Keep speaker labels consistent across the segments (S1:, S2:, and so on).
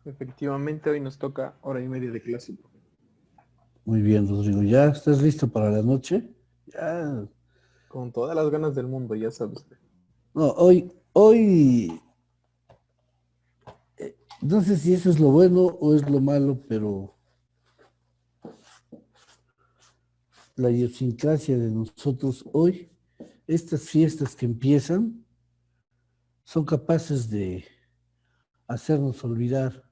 S1: Efectivamente, hoy nos toca hora y media de clase.
S2: Muy bien, Rodrigo. ¿Ya estás listo para la noche? Ya.
S1: Con todas las ganas del mundo, ya sabes.
S2: No, hoy, no sé si eso es lo bueno o es lo malo, pero la idiosincrasia de nosotros hoy, estas fiestas que empiezan, son capaces de hacernos olvidar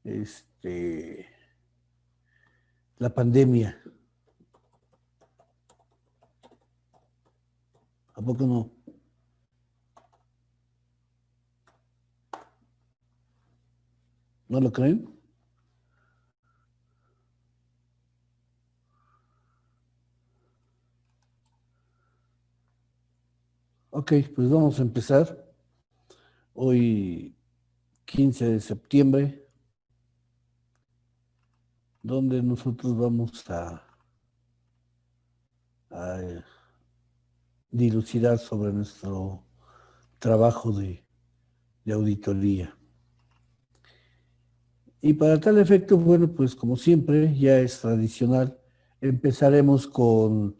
S2: este, la pandemia. ¿A poco no? ¿No lo creen? Ok, pues vamos a empezar. Hoy, 15 de septiembre, donde nosotros vamos a dilucidar sobre nuestro trabajo de auditoría. Y para tal efecto, bueno, pues como siempre, ya es tradicional, empezaremos con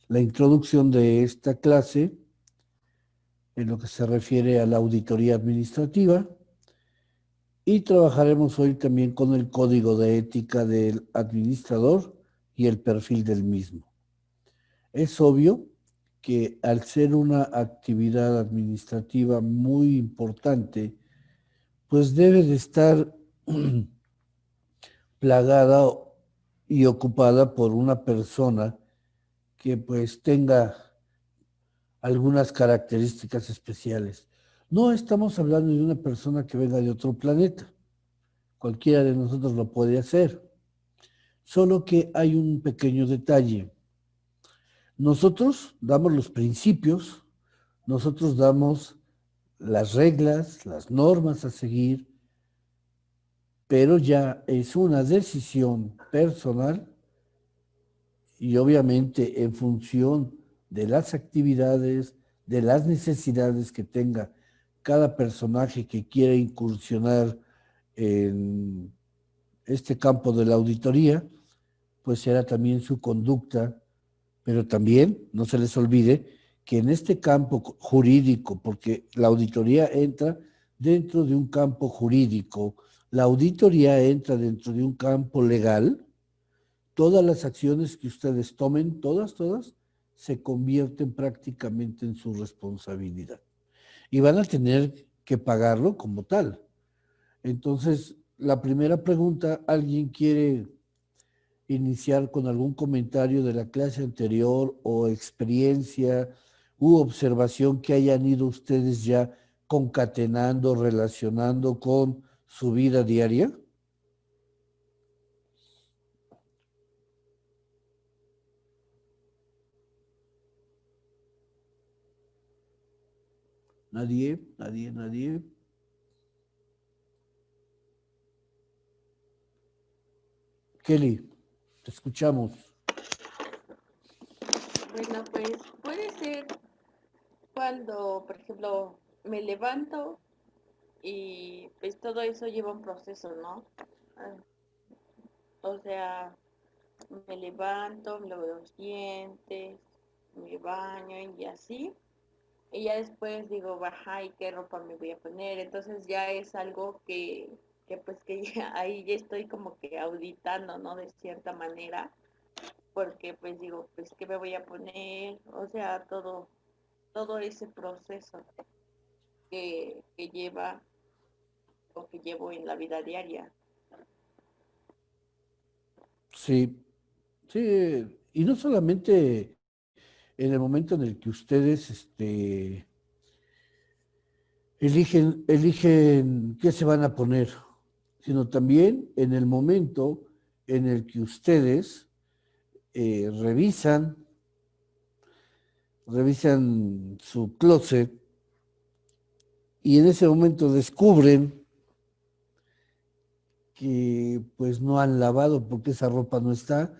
S2: la introducción de esta clase en lo que se refiere a la auditoría administrativa y trabajaremos hoy también con el código de ética del administrador y el perfil del mismo. Es obvio que al ser una actividad administrativa muy importante, pues debe de estar plagada y ocupada por una persona que pues tenga algunas características especiales. No estamos hablando de una persona que venga de otro planeta. Cualquiera de nosotros lo puede hacer. Solo que hay un pequeño detalle. Nosotros damos los principios, nosotros damos las reglas, las normas a seguir, pero ya es una decisión personal y obviamente en función de las actividades, de las necesidades que tenga cada personaje que quiera incursionar en este campo de la auditoría, pues será también su conducta, pero también no se les olvide que en este campo jurídico, porque la auditoría entra dentro de un campo jurídico, la auditoría entra dentro de un campo legal, todas las acciones que ustedes tomen, todas, se convierten prácticamente en su responsabilidad. Y van a tener que pagarlo como tal. Entonces, la primera pregunta, ¿alguien quiere iniciar con algún comentario de la clase anterior o experiencia u observación que hayan ido ustedes ya concatenando, relacionando con su vida diaria? Nadie. Kelly, te escuchamos.
S3: Bueno, pues puede ser cuando, por ejemplo, me levanto y pues todo eso lleva un proceso, ¿no? Ah, O sea, me levanto, me lavo los dientes, me baño y así. Y ya después digo, baja, ¿y qué ropa me voy a poner? Entonces ya es algo que pues que ya, ahí ya estoy como que auditando, ¿no? De cierta manera, porque pues digo, pues, ¿qué me voy a poner? O sea, todo ese proceso que lleva o que llevo en la vida diaria.
S2: Sí, sí, y no solamente en el momento en el que ustedes eligen qué se van a poner, sino también en el momento en el que ustedes revisan su closet y en ese momento descubren que pues no han lavado porque esa ropa no está,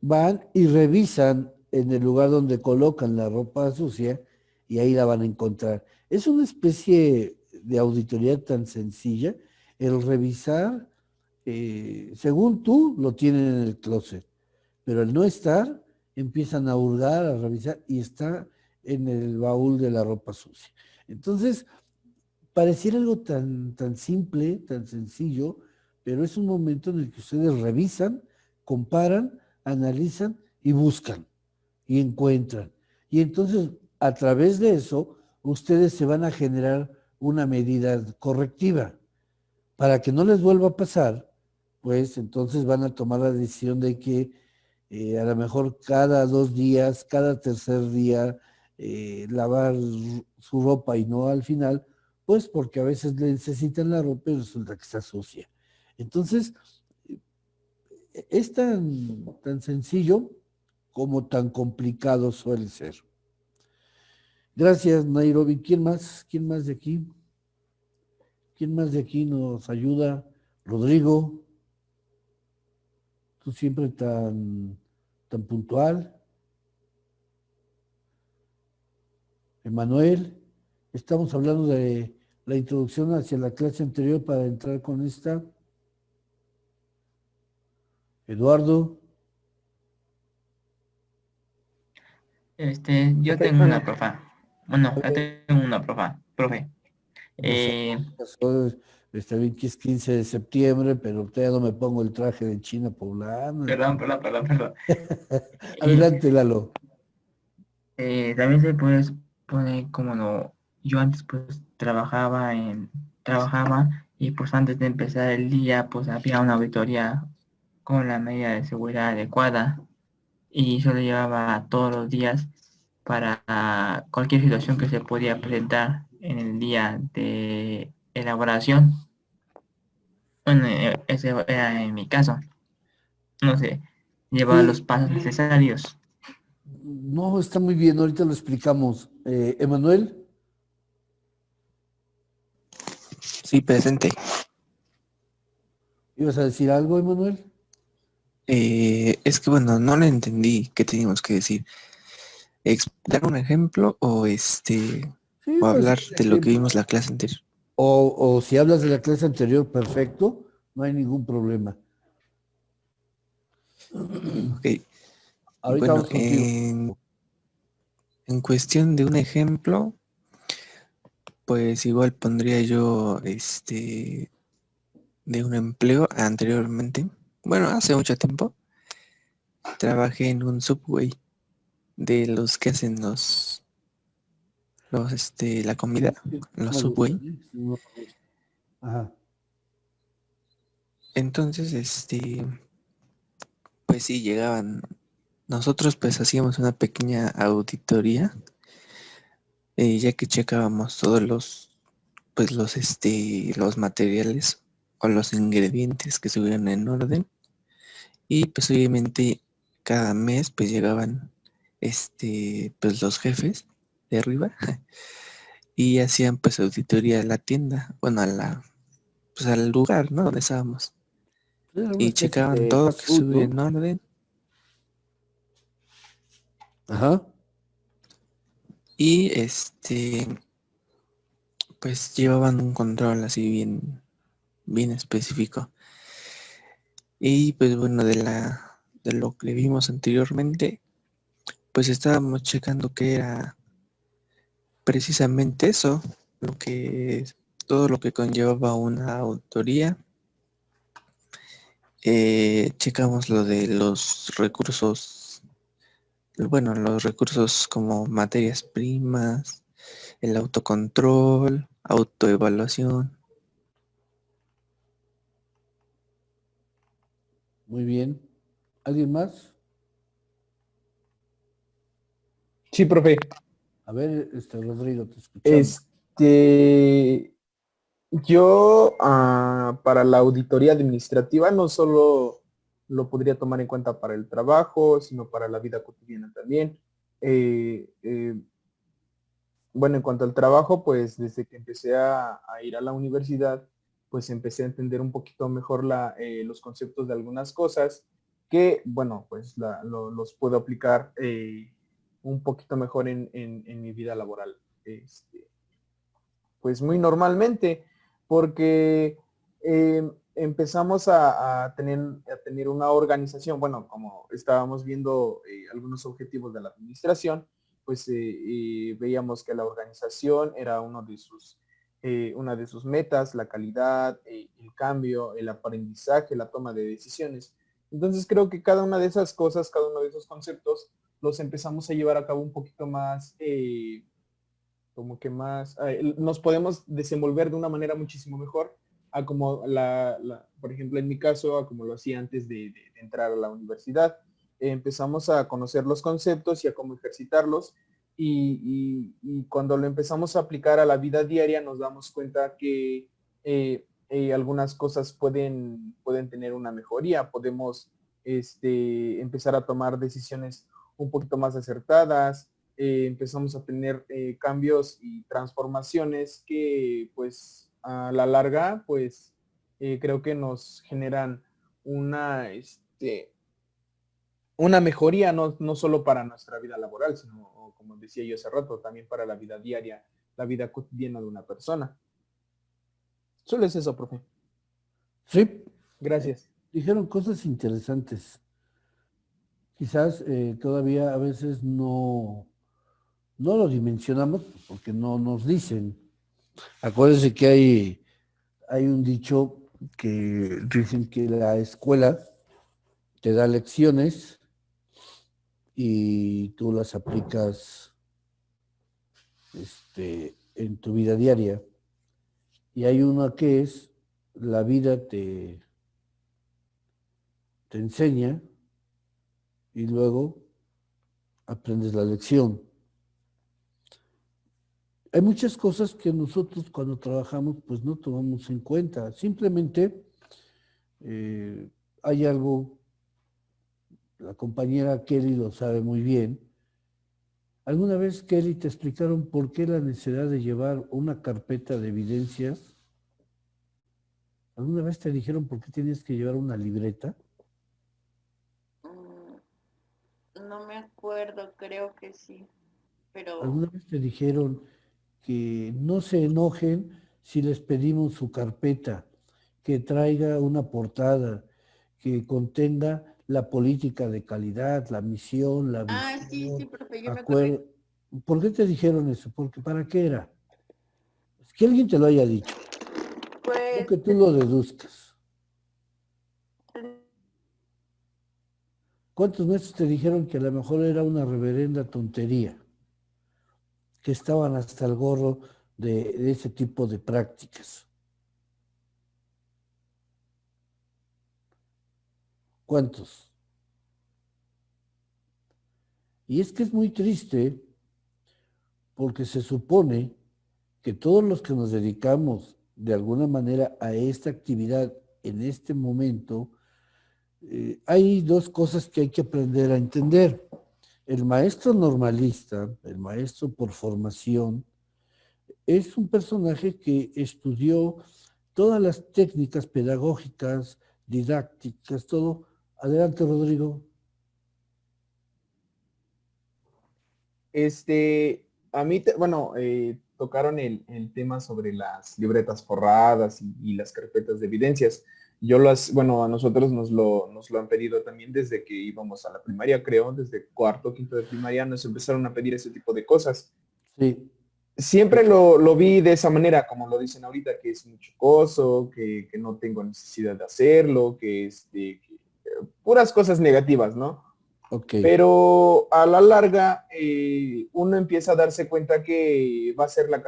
S2: van y revisan en el lugar donde colocan la ropa sucia y ahí la van a encontrar. Es una especie de auditoría tan sencilla, el revisar, según tú, lo tienen en el closet, pero el no estar, empiezan a hurgar, a revisar, y está en el baúl de la ropa sucia. Entonces, pareciera algo tan simple, tan sencillo, pero es un momento en el que ustedes revisan, comparan, analizan y buscan y encuentran. Y entonces, a través de eso, ustedes se van a generar una medida correctiva. Para que no les vuelva a pasar, pues entonces van a tomar la decisión de que a lo mejor cada 2 días, cada tercer día, lavar su ropa y no al final, pues porque a veces necesitan la ropa y resulta que está sucia. Entonces, es tan sencillo como tan complicado suele ser. Gracias, Nairobi. ¿Quién más? ¿Quién más de aquí? ¿Quién más de aquí nos ayuda? Rodrigo, tú siempre tan puntual. Emanuel, estamos hablando de la introducción hacia la clase anterior para entrar con esta. Eduardo,
S4: Yo
S1: Profe,
S4: tengo
S1: bueno,
S4: una profa. Bueno,
S2: a
S4: ya
S2: ver,
S4: tengo una profe.
S2: ¿qué pasó?
S4: Eh,
S2: ¿Qué pasó? Está bien que es 15 de septiembre, pero todavía no me pongo el traje de China poblana.
S4: perdón. Y
S2: Adelante, Lalo.
S4: también se puede poner como no, yo antes pues trabajaba y pues antes de empezar el día pues había una auditoría con la medida de seguridad adecuada y yo lo llevaba todos los días para cualquier situación que se podía presentar en el día de elaboración. Bueno, ese era en mi caso. No sé, llevaba los
S2: Sí,
S4: pasos necesarios.
S2: no, está muy bien, ahorita lo explicamos. Emanuel,
S5: Sí, presente.
S2: ¿ibas a decir algo, Emanuel?
S5: Es que bueno, no le entendí qué teníamos que decir. ¿Dar un ejemplo
S2: Sí,
S5: o
S2: pues
S5: hablar
S2: un
S5: de lo que
S2: ejemplo.
S5: vimos la clase anterior?
S2: O si hablas de la clase anterior, perfecto, no hay ningún problema.
S5: Ok,
S2: Ahorita
S5: bueno,
S2: vamos contigo.
S5: en cuestión de un ejemplo, pues igual pondría yo de un empleo anteriormente. Bueno, hace mucho tiempo trabajé en un Subway de los que hacen la comida,
S2: No
S5: los
S2: me gusta,
S5: Subway.
S2: ¿eh? Sí, no me gusta. Ajá.
S5: Entonces, pues sí, llegaban. Nosotros pues hacíamos una pequeña auditoría, ya que checábamos todos los materiales o los ingredientes que estuvieran en orden. Y pues obviamente cada mes pues llegaban, pues los jefes de arriba y hacían pues auditoría a la tienda, bueno, pues al lugar, ¿no? Donde estábamos.
S2: Era una
S5: Y
S2: especie
S5: checaban
S2: de
S5: todo que
S2: fast food,
S5: estuviera
S2: ¿no?
S5: en orden.
S2: Ajá.
S5: Y pues llevaban un control así bien específico. Y pues bueno, de lo que vimos anteriormente, pues estábamos checando que era precisamente eso, todo lo que conllevaba una autoría. Checamos lo de los recursos, bueno, los recursos como materias primas, el autocontrol, autoevaluación.
S2: Muy bien. ¿Alguien más?
S1: sí, profe.
S2: A ver, Rodrigo, te escuchamos.
S1: Este, yo para la auditoría administrativa no solo lo podría tomar en cuenta para el trabajo, sino para la vida cotidiana también. Eh, eh, bueno, en cuanto al trabajo, pues desde que empecé a ir a la universidad, pues empecé a entender un poquito mejor los conceptos de algunas cosas que, bueno, pues los puedo aplicar un poquito mejor en mi vida laboral. pues muy normalmente, porque empezamos a tener una organización, bueno, como estábamos viendo algunos objetivos de la administración, pues veíamos que la organización era una de sus metas, la calidad, el cambio, el aprendizaje, la toma de decisiones. Entonces creo que cada una de esas cosas, cada uno de esos conceptos, los empezamos a llevar a cabo un poquito más, como que más, nos podemos desenvolver de una manera muchísimo mejor a como por ejemplo, en mi caso, a como lo hacía antes de entrar a la universidad. Empezamos a conocer los conceptos y a cómo ejercitarlos y cuando lo empezamos a aplicar a la vida diaria nos damos cuenta que algunas cosas pueden tener una mejoría, podemos empezar a tomar decisiones un poquito más acertadas, empezamos a tener cambios y transformaciones que pues a la larga pues creo que nos generan una, una mejoría no solo para nuestra vida laboral, sino como decía yo hace rato, también para la vida diaria, la vida cotidiana de una persona. Solo es eso, profe.
S2: Sí,
S1: Gracias.
S2: dijeron cosas interesantes. Quizás todavía a veces no lo dimensionamos porque no nos dicen. Acuérdense que hay un dicho que dicen que la escuela te da lecciones y tú las aplicas en tu vida diaria. Y hay una que es la vida te enseña y luego aprendes la lección. Hay muchas cosas que nosotros cuando trabajamos pues no tomamos en cuenta. Simplemente hay algo, la compañera Kelly lo sabe muy bien. ¿Alguna vez, Kelly, te explicaron por qué la necesidad de llevar una carpeta de evidencias? ¿Alguna vez te dijeron por qué tienes que llevar una libreta?
S3: No me acuerdo, creo que sí, pero
S2: ¿Alguna vez te dijeron que no se enojen si les pedimos su carpeta, que traiga una portada, que contenga la política de calidad, la misión, la
S3: sí,
S2: visión,
S3: profe, yo me acordé.
S2: acuerdo? ¿Por qué te dijeron eso? Porque ¿para qué era? Es que alguien te lo haya dicho, no
S3: Pues
S2: que tú lo deduzcas. ¿Cuántos meses te dijeron que a lo mejor era una reverenda tontería? Que estaban hasta el gorro de ese tipo de prácticas. ¿Cuántos? Y es que es muy triste porque se supone que todos los que nos dedicamos de alguna manera a esta actividad en este momento, hay dos cosas que hay que aprender a entender. El maestro normalista, el maestro por formación, es un personaje que estudió todas las técnicas pedagógicas, didácticas, todo. Adelante, Rodrigo.
S1: A mí, bueno, tocaron el tema sobre las libretas forradas y las carpetas de evidencias. Bueno, a nosotros nos lo han pedido también desde que íbamos a la primaria, creo, desde cuarto, quinto de primaria, nos empezaron a pedir ese tipo de cosas.
S2: Sí.
S1: Siempre lo vi de esa manera, como lo dicen ahorita, que es muy chocoso, que no tengo necesidad de hacerlo, que puras cosas negativas, ¿no?
S2: Ok.
S1: Pero a la larga uno empieza a darse cuenta que va a ser la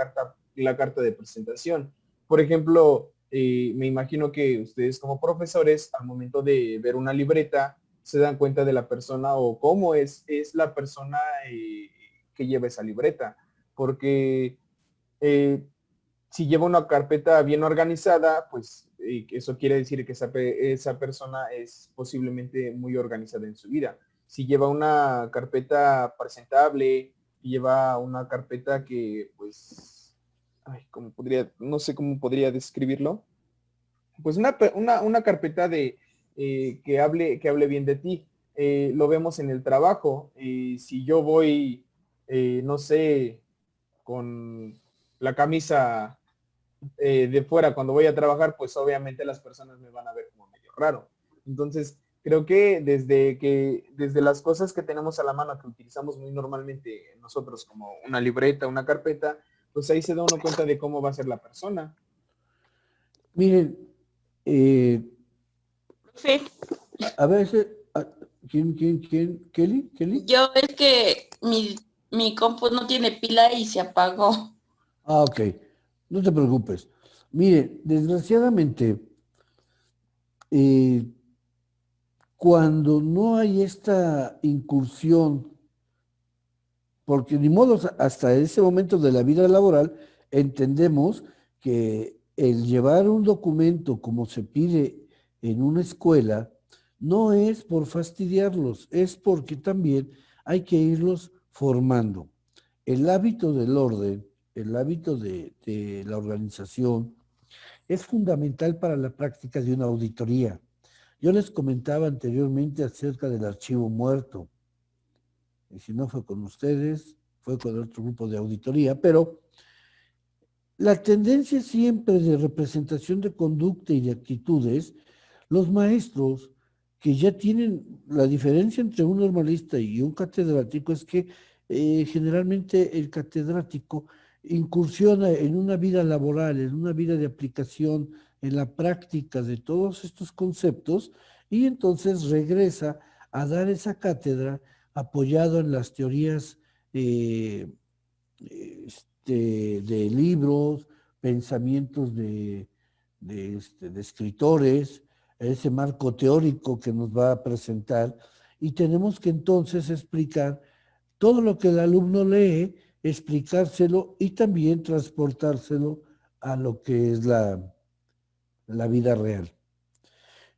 S1: carta de presentación. Por ejemplo, me imagino que ustedes como profesores, al momento de ver una libreta, se dan cuenta de la persona o cómo es la persona que lleva esa libreta. Porque si lleva una carpeta bien organizada, pues eso quiere decir que esa persona es posiblemente muy organizada en su vida. Si lleva una carpeta presentable, y lleva una carpeta que, pues, no sé cómo podría describirlo, pues una carpeta que hable bien de ti. Lo vemos en el trabajo. Si yo voy, no sé, con la camisa de fuera cuando voy a trabajar, pues obviamente las personas me van a ver como medio raro. Entonces, creo que desde las cosas que tenemos a la mano, que utilizamos muy normalmente nosotros como una libreta, una carpeta, pues ahí se da uno cuenta de cómo va a ser la persona.
S2: Miren,
S3: Sí,
S2: a veces, ¿quién? ¿Kelly?
S3: yo es que mi compu no tiene pila y se apagó.
S2: Ah, ok, no te preocupes. Mire, desgraciadamente, eh, cuando no hay esta incursión, porque ni modo, hasta ese momento de la vida laboral, entendemos que el llevar un documento como se pide en una escuela no es por fastidiarlos, es porque también hay que irlos formando. El hábito del orden, el hábito de la organización, es fundamental para la práctica de una auditoría. Yo les comentaba anteriormente acerca del archivo muerto. Y si no fue con ustedes, fue con otro grupo de auditoría, pero la tendencia siempre de representación de conducta y de actitudes, los maestros que ya tienen la diferencia entre un normalista y un catedrático es que generalmente el catedrático incursiona en una vida laboral, en una vida de aplicación, en la práctica de todos estos conceptos y entonces regresa a dar esa cátedra apoyado en las teorías de libros, pensamientos de escritores, ese marco teórico que nos va a presentar, y tenemos que entonces explicar todo lo que el alumno lee, explicárselo y también transportárselo a lo que es la vida real.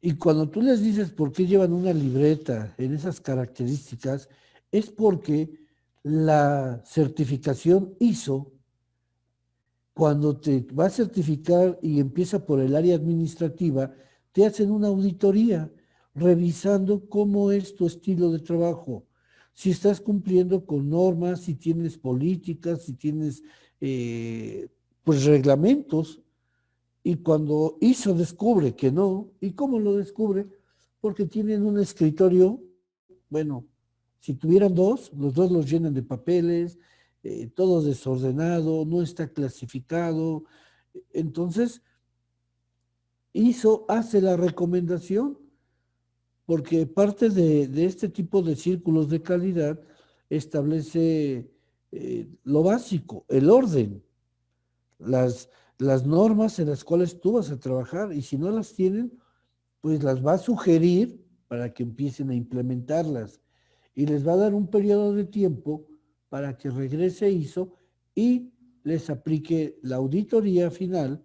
S2: Y cuando tú les dices por qué llevan una libreta en esas características, es porque la certificación ISO, cuando te va a certificar y empieza por el área administrativa, te hacen una auditoría revisando cómo es tu estilo de trabajo, si estás cumpliendo con normas, si tienes políticas, si tienes pues reglamentos. Y cuando ISO descubre que no, ¿y cómo lo descubre? Porque tienen un escritorio, bueno, si tuvieran dos, los dos los llenan de papeles, todo desordenado, no está clasificado. Entonces, ISO hace la recomendación, porque parte de este tipo de círculos de calidad establece lo básico, el orden, las, las normas en las cuales tú vas a trabajar, y si no las tienen, pues las va a sugerir para que empiecen a implementarlas y les va a dar un periodo de tiempo para que regrese ISO y les aplique la auditoría final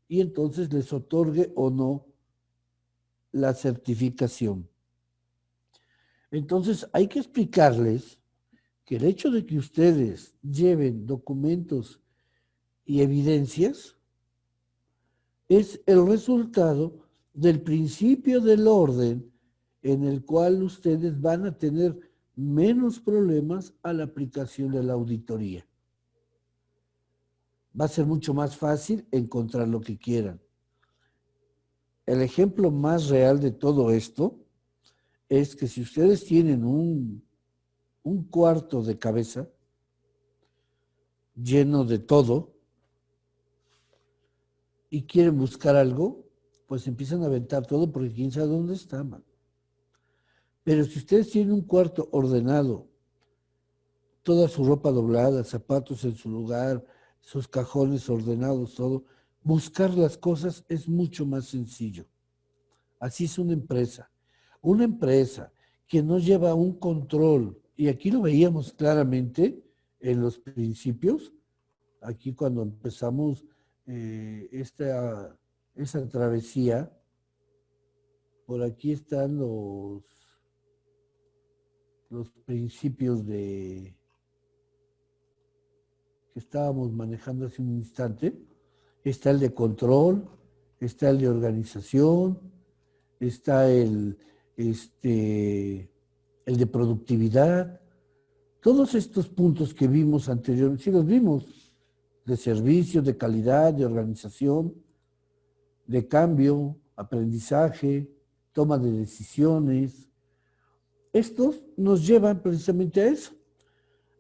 S2: y entonces les otorgue o no la certificación. Entonces hay que explicarles que el hecho de que ustedes lleven documentos y evidencias es el resultado del principio del orden en el cual ustedes van a tener menos problemas a la aplicación de la auditoría. Va a ser mucho más fácil encontrar lo que quieran. El ejemplo más real de todo esto es que si ustedes tienen un cuarto de cabeza lleno de todo y quieren buscar algo, pues empiezan a aventar todo porque quién sabe dónde está, man. Pero si ustedes tienen un cuarto ordenado, toda su ropa doblada, zapatos en su lugar, sus cajones ordenados, todo, buscar las cosas es mucho más sencillo. Así es una empresa. Una empresa que no lleva un control, y aquí lo veíamos claramente en los principios, aquí cuando empezamos esa travesía, por aquí están los principios que estábamos manejando hace un instante. Está el de control, está el de organización, está el de productividad. Todos estos puntos que vimos anteriormente, sí los vimos. de servicio, de calidad, de organización, de cambio, aprendizaje, toma de decisiones. Estos nos llevan precisamente a eso,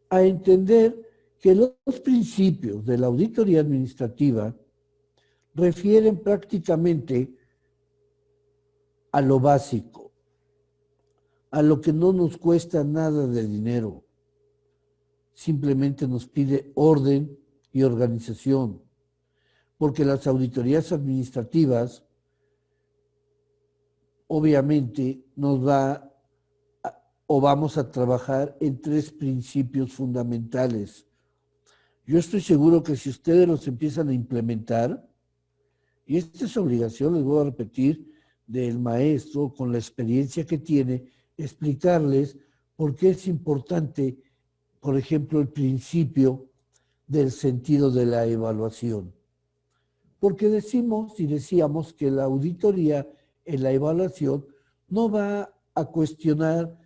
S2: a entender que los principios de la auditoría administrativa refieren prácticamente a lo básico, a lo que no nos cuesta nada de dinero, simplemente nos pide orden y organización, porque las auditorías administrativas obviamente nos va o vamos a trabajar en 3 principios fundamentales. Yo estoy seguro que si ustedes los empiezan a implementar, y esta es obligación, les voy a repetir, del maestro con la experiencia que tiene, explicarles por qué es importante, por ejemplo, el principio del sentido de la evaluación. Porque decimos y decíamos que la auditoría en la evaluación no va a cuestionar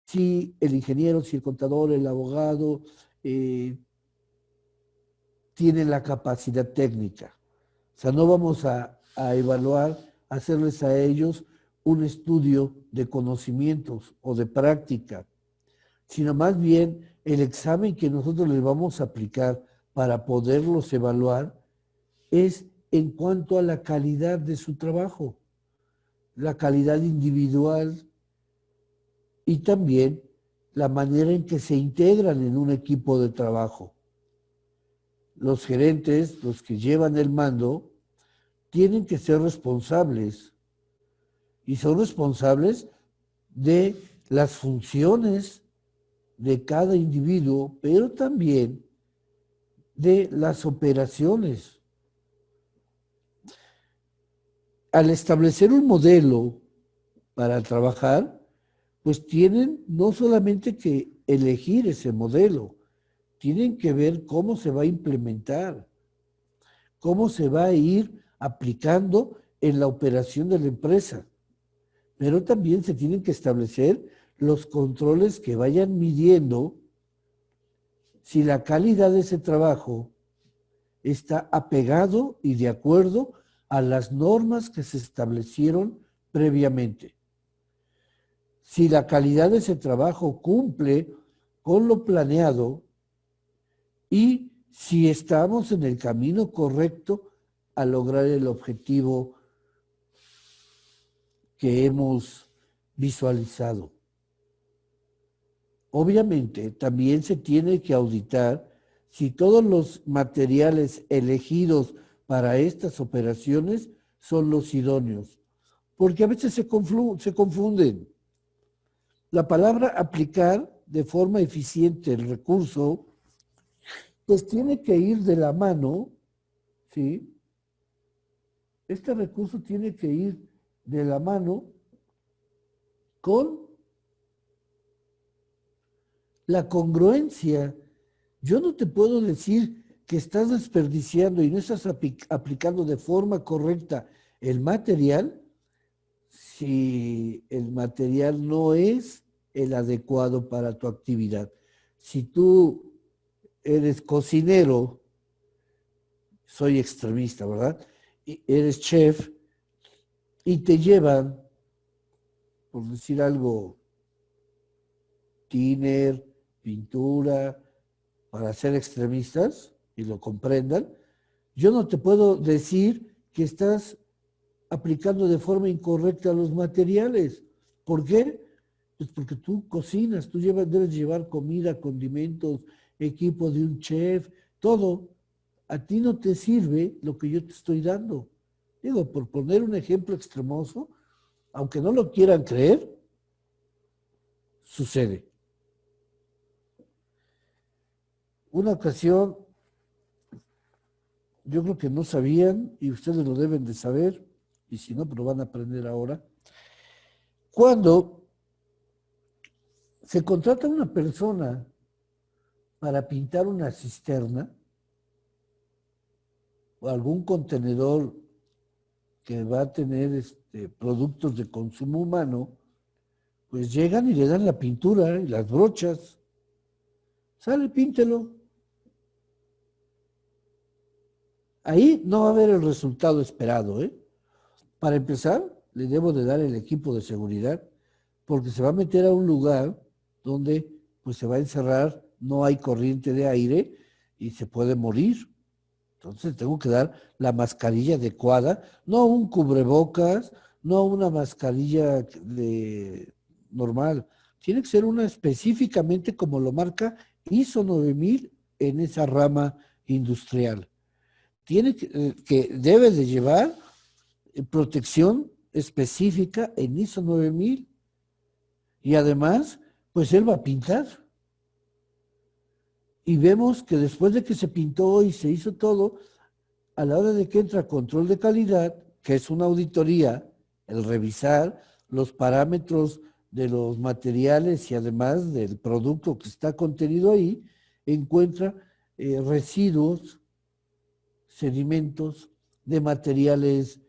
S2: si el ingeniero, si el contador, el abogado tienen la capacidad técnica. O sea, no vamos a evaluar, hacerles a ellos un estudio de conocimientos o de práctica, sino más bien el examen que nosotros les vamos a aplicar para poderlos evaluar es en cuanto a la calidad de su trabajo, la calidad individual y también la manera en que se integran en un equipo de trabajo. Los gerentes, los que llevan el mando, tienen que ser responsables y son responsables de las funciones de cada individuo, pero también de las operaciones. Al establecer un modelo para trabajar, pues tienen no solamente que elegir ese modelo, tienen que ver cómo se va a implementar, cómo se va a ir aplicando en la operación de la empresa. Pero también se tienen que establecer los controles que vayan midiendo si la calidad de ese trabajo está apegado y de acuerdo a las normas que se establecieron previamente. Si la calidad de ese trabajo cumple con lo planeado y si estamos en el camino correcto a lograr el objetivo que hemos visualizado. Obviamente, también se tiene que auditar si todos los materiales elegidos para estas operaciones son los idóneos, porque a veces se confunden. La palabra aplicar de forma eficiente el recurso, pues tiene que ir de la mano, ¿sí? Este recurso tiene que ir de la mano con la congruencia. Yo no te puedo decir que estás desperdiciando y no estás aplicando de forma correcta el material si el material no es el adecuado para tu actividad. Si tú eres cocinero, soy extremista, ¿verdad? Y eres chef y te llevan, por decir algo, thinner, pintura, para ser extremistas y lo comprendan, yo no te puedo decir que estás aplicando de forma incorrecta los materiales. ¿Por qué? Pues porque tú cocinas, tú debes llevar comida, condimentos, equipo de un chef, todo. A ti no te sirve lo que yo te estoy dando. Digo, por poner un ejemplo extremoso, aunque no lo quieran creer, sucede. Una ocasión, yo creo que no sabían, y ustedes lo deben de saber, y si no, pero van a aprender ahora, cuando se contrata a una persona para pintar una cisterna o algún contenedor que va a tener productos de consumo humano, pues llegan y le dan la pintura y las brochas. Sale, píntelo. Ahí no va a haber el resultado esperado, ¿eh? Para empezar, le debo de dar el equipo de seguridad, porque se va a meter a un lugar donde pues se va a encerrar, no hay corriente de aire y se puede morir. Entonces tengo que dar la mascarilla adecuada, no un cubrebocas, no una mascarilla normal. Tiene que ser una específicamente como lo marca ISO 9000 en esa rama industrial. Tiene que debe de llevar protección específica en ISO 9000 y además, pues él va a pintar. Y vemos que después de que se pintó y se hizo todo, a la hora de que entra control de calidad, que es una auditoría, el revisar los parámetros de los materiales y además del producto que está contenido ahí, encuentra residuos, sedimentos de materiales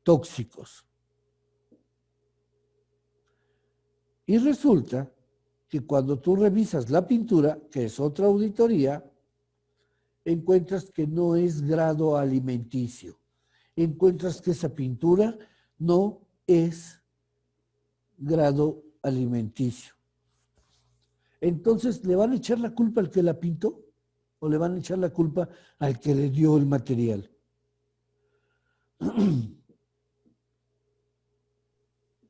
S2: tóxicos. Y resulta que cuando tú revisas la pintura, que es otra auditoría, encuentras que no es grado alimenticio. Encuentras que esa pintura no es grado alimenticio. Entonces, ¿le van a echar la culpa al que la pintó o le van a echar la culpa al que le dio el material?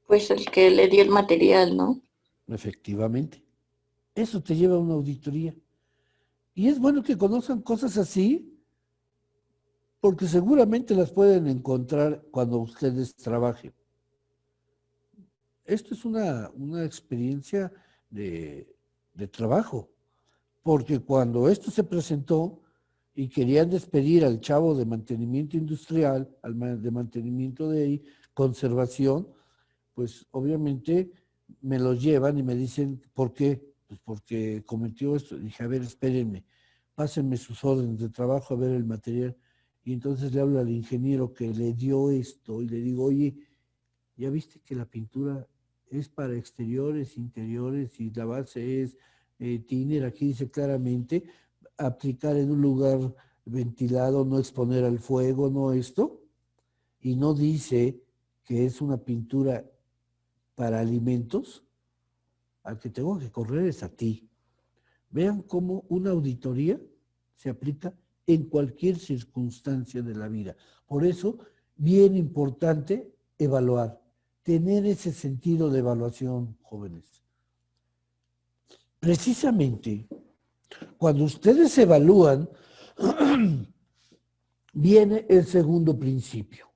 S3: Pues el que le dio el material, ¿no?
S2: Efectivamente. Eso te lleva a una auditoría. Y es bueno que conozcan cosas así, porque seguramente las pueden encontrar cuando ustedes trabajen. Esto es una experiencia de trabajo, porque cuando esto se presentó y querían despedir al chavo de mantenimiento industrial, de mantenimiento de conservación, pues obviamente me lo llevan y me dicen, ¿por qué? Pues porque cometió esto. Dije, a ver, espérenme, pásenme sus órdenes de trabajo a ver el material. Y entonces le hablo al ingeniero que le dio esto y le digo, oye, ¿ya viste que la pintura es para exteriores, interiores y la base es thinner? Aquí dice claramente, aplicar en un lugar ventilado, no exponer al fuego, no esto. Y no dice que es una pintura para alimentos. Al que tengo que correr es a ti. Vean cómo una auditoría se aplica en cualquier circunstancia de la vida. Por eso, bien importante evaluar, tener ese sentido de evaluación, jóvenes. Precisamente, cuando ustedes evalúan, viene el segundo principio,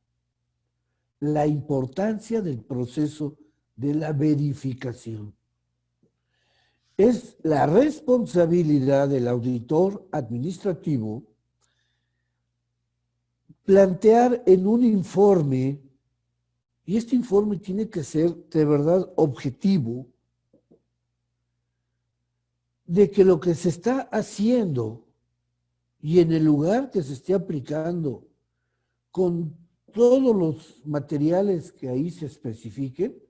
S2: la importancia del proceso de la verificación. Es la responsabilidad del auditor administrativo plantear en un informe, y este informe tiene que ser de verdad objetivo, de que lo que se está haciendo y en el lugar que se esté aplicando, con todos los materiales que ahí se especifiquen,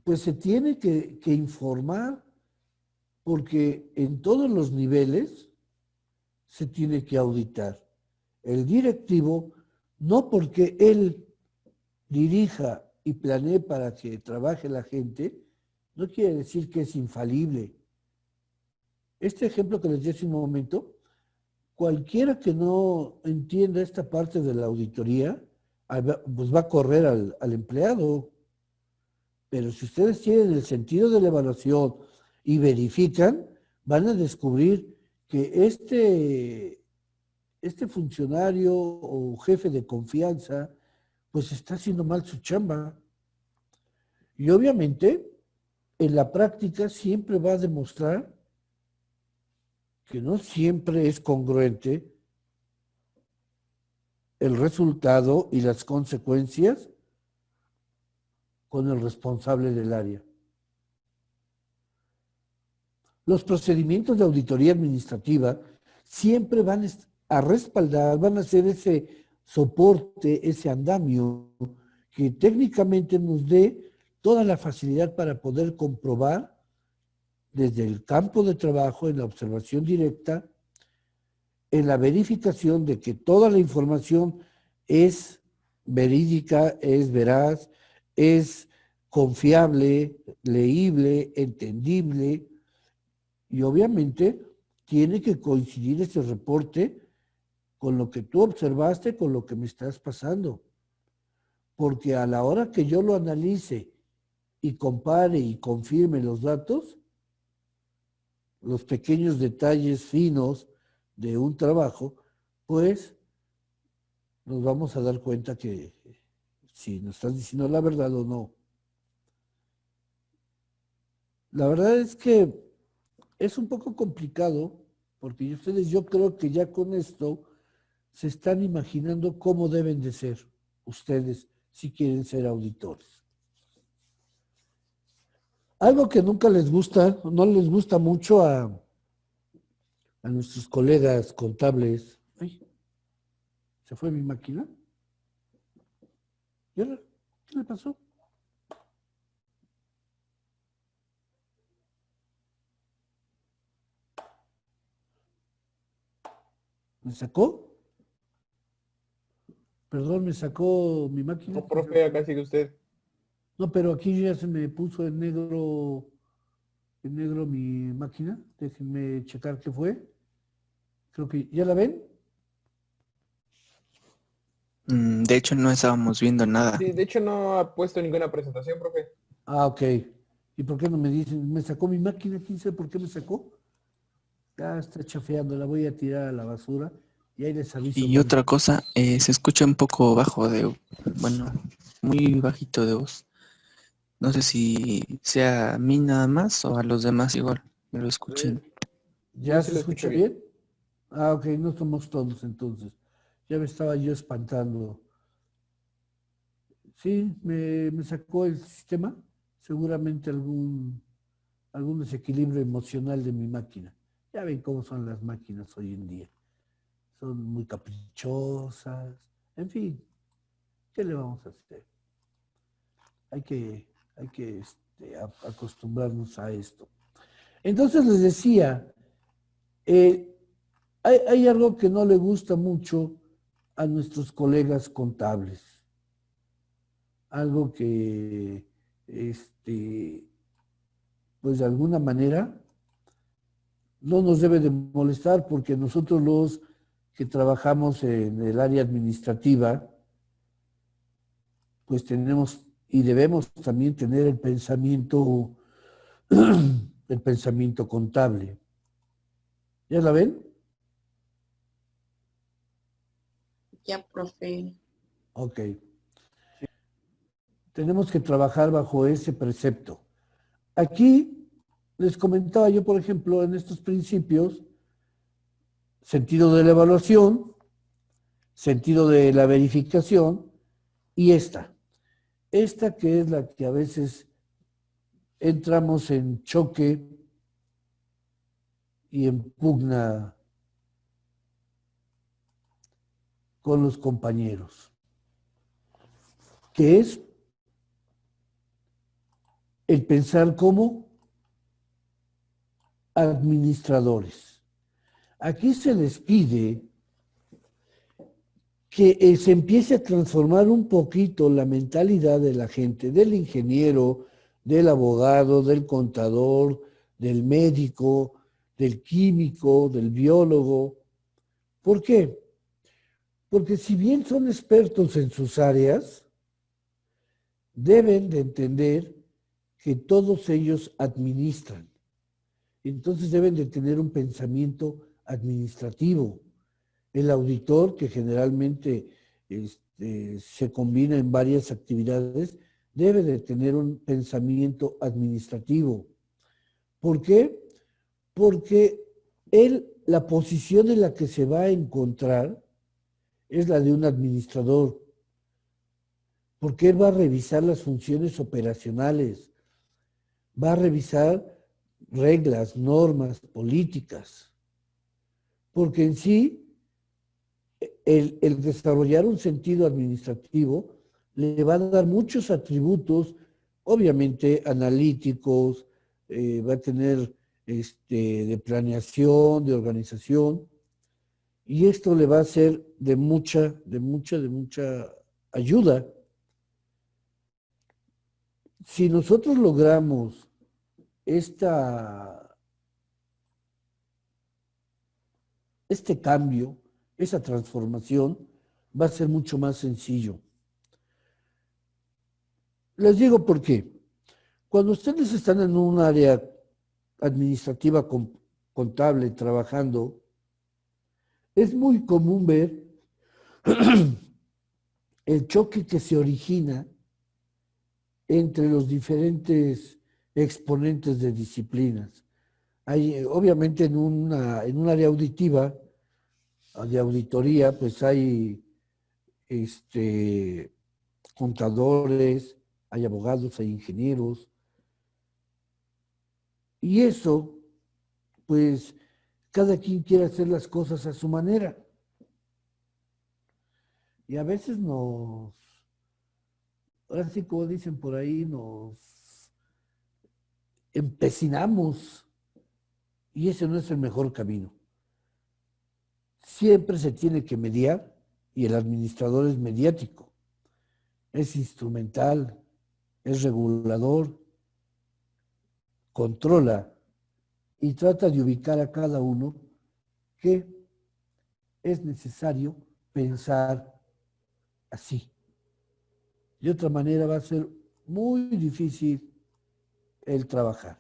S2: pues se tiene que informar, porque en todos los niveles se tiene que auditar. El directivo, no porque él dirija y planee para que trabaje la gente, no quiere decir que es infalible. Este ejemplo que les di hace un momento, cualquiera que no entienda esta parte de la auditoría, pues va a correr al empleado. Pero si ustedes tienen el sentido de la evaluación y verifican, van a descubrir que este funcionario o jefe de confianza, pues está haciendo mal su chamba. Y obviamente, en la práctica siempre va a demostrar que no siempre es congruente el resultado y las consecuencias con el responsable del área. Los procedimientos de auditoría administrativa siempre van a respaldar, van a ser ese soporte, ese andamio que técnicamente nos dé toda la facilidad para poder comprobar desde el campo de trabajo, en la observación directa, en la verificación de que toda la información es verídica, es veraz, es confiable, leíble, entendible, y obviamente tiene que coincidir ese reporte con lo que tú observaste, con lo que me estás pasando. Porque a la hora que yo lo analice y compare y confirme los datos, los pequeños detalles finos de un trabajo, pues nos vamos a dar cuenta que si nos estás diciendo la verdad o no. La verdad es que es un poco complicado, porque ustedes, yo creo que ya con esto se están imaginando cómo deben de ser ustedes si quieren ser auditores. Algo que nunca les gusta, no les gusta mucho a nuestros colegas contables. Ay, ¿se fue mi máquina? ¿Y ahora? ¿Qué le pasó? ¿Me sacó? Perdón, me sacó mi máquina.
S1: No, profe, acá sigue usted.
S2: No, pero aquí ya se me puso en negro mi máquina. Déjenme checar qué fue. Creo que, ¿ya la ven?
S5: De hecho, no estábamos viendo nada.
S1: Sí, de hecho no ha puesto ninguna presentación, profe.
S2: Ah, ok. ¿Y por qué no me dicen? ¿Me sacó mi máquina? ¿Quién sabe por qué me sacó? Ya está chafeando, la voy a tirar a la basura y ahí les aviso.
S5: Y otra cosa, se escucha un poco bajo bueno, muy bajito de voz. No sé si sea a mí nada más o a los demás igual, me lo escuchen.
S2: ¿Ya
S1: Yo sí
S2: se
S1: lo
S2: escucha
S1: escucho
S2: bien? Ah, ok, no somos todos entonces. Ya me estaba yo espantando. Sí, me sacó el sistema, seguramente algún desequilibrio emocional de mi máquina. Ya ven cómo son las máquinas hoy en día. Son muy caprichosas. En fin, ¿qué le vamos a hacer? Hay que acostumbrarnos a esto. Entonces les decía, hay algo que no le gusta mucho a nuestros colegas contables. Algo que, pues de alguna manera, no nos debe de molestar porque nosotros los que trabajamos en el área administrativa, pues tenemos y debemos también tener el pensamiento contable. ¿Ya la ven?
S3: Ya, profe.
S2: Ok. Tenemos que trabajar bajo ese precepto. Aquí les comentaba yo, por ejemplo, en estos principios, sentido de la evaluación, sentido de la verificación y esta que es la que a veces entramos en choque y en pugna con los compañeros, que es el pensar como administradores. Aquí se les pide que se empiece a transformar un poquito la mentalidad de la gente, del ingeniero, del abogado, del contador, del médico, del químico, del biólogo. ¿Por qué? Porque si bien son expertos en sus áreas, deben de entender que todos ellos administran. Entonces deben de tener un pensamiento administrativo. El auditor, que generalmente se combina en varias actividades, debe de tener un pensamiento administrativo. ¿Por qué? Porque la posición en la que se va a encontrar es la de un administrador, porque él va a revisar las funciones operacionales, va a revisar reglas, normas, políticas, porque en sí el desarrollar un sentido administrativo le va a dar muchos atributos, obviamente analíticos, va a tener de planeación, de organización, Y esto le va a ser de mucha ayuda. Si nosotros logramos este cambio, esa transformación, va a ser mucho más sencillo. Les digo por qué. Cuando ustedes están en un área administrativa contable trabajando, es muy común ver el choque que se origina entre los diferentes exponentes de disciplinas. Hay, obviamente, en un área auditiva, de auditoría, pues hay contadores, hay abogados, hay ingenieros, y eso, pues, cada quien quiere hacer las cosas a su manera. Y a veces ahora sí, como dicen por ahí, nos empecinamos, y ese no es el mejor camino. Siempre se tiene que mediar, y el administrador es mediático, es instrumental, es regulador, controla y trata de ubicar a cada uno que es necesario pensar así. De otra manera va a ser muy difícil el trabajar.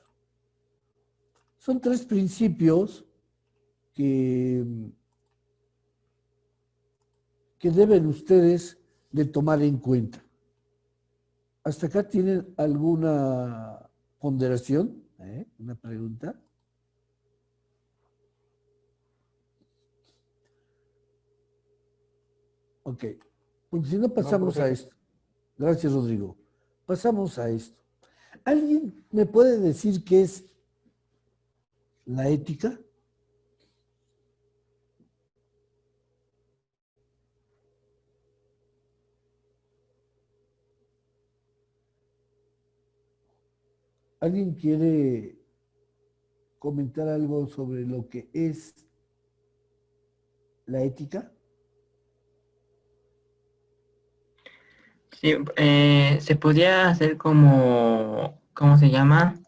S2: Son 3 principios que deben ustedes de tomar en cuenta. ¿Hasta acá tienen alguna ponderación? ¿Una pregunta? Ok, porque si no pasamos a esto. Gracias, Rodrigo. Pasamos a esto. ¿Alguien me puede decir qué es la ética? ¿Alguien quiere comentar algo sobre lo que es la ética?
S4: Sí, se podría hacer como, ¿cómo se llama?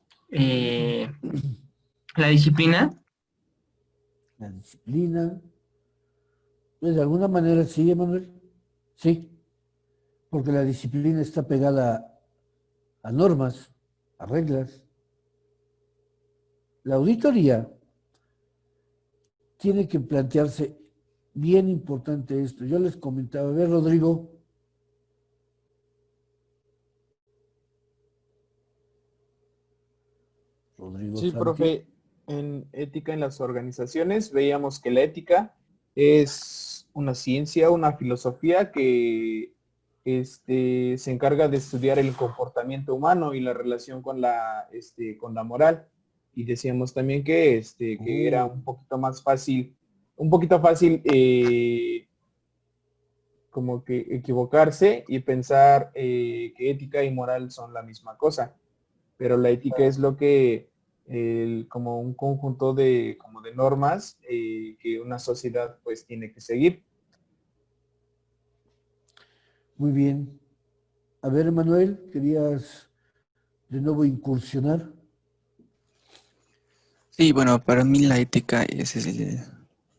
S4: La disciplina.
S2: La disciplina. Pues de alguna manera sí, Emanuel. Sí, porque la disciplina está pegada a normas, a reglas. La auditoría tiene que plantearse bien importante esto. Yo les comentaba, a ver, Rodrigo. Rodrigo
S1: Sí,
S2: Santi.
S1: profe, en ética en las organizaciones veíamos que la ética es una ciencia, una filosofía que se encarga de estudiar el comportamiento humano y la relación con la moral. Y decíamos también que era un poquito más fácil, un poquito fácil como que equivocarse y pensar que ética y moral son la misma cosa, pero la ética es lo que, como un conjunto como de normas que una sociedad pues tiene que seguir.
S2: Muy bien. A ver, Emanuel, ¿querías de nuevo incursionar?
S5: Sí, bueno, para mí la ética es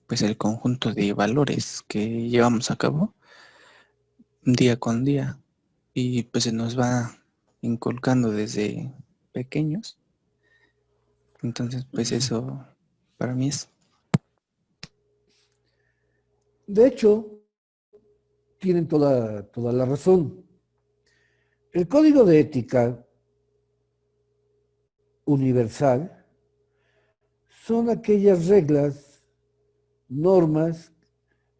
S5: pues el conjunto de valores que llevamos a cabo día con día y pues se nos va inculcando desde pequeños. Entonces, pues eso para mí es.
S2: De hecho, tienen toda la razón. El código de ética universal son aquellas reglas, normas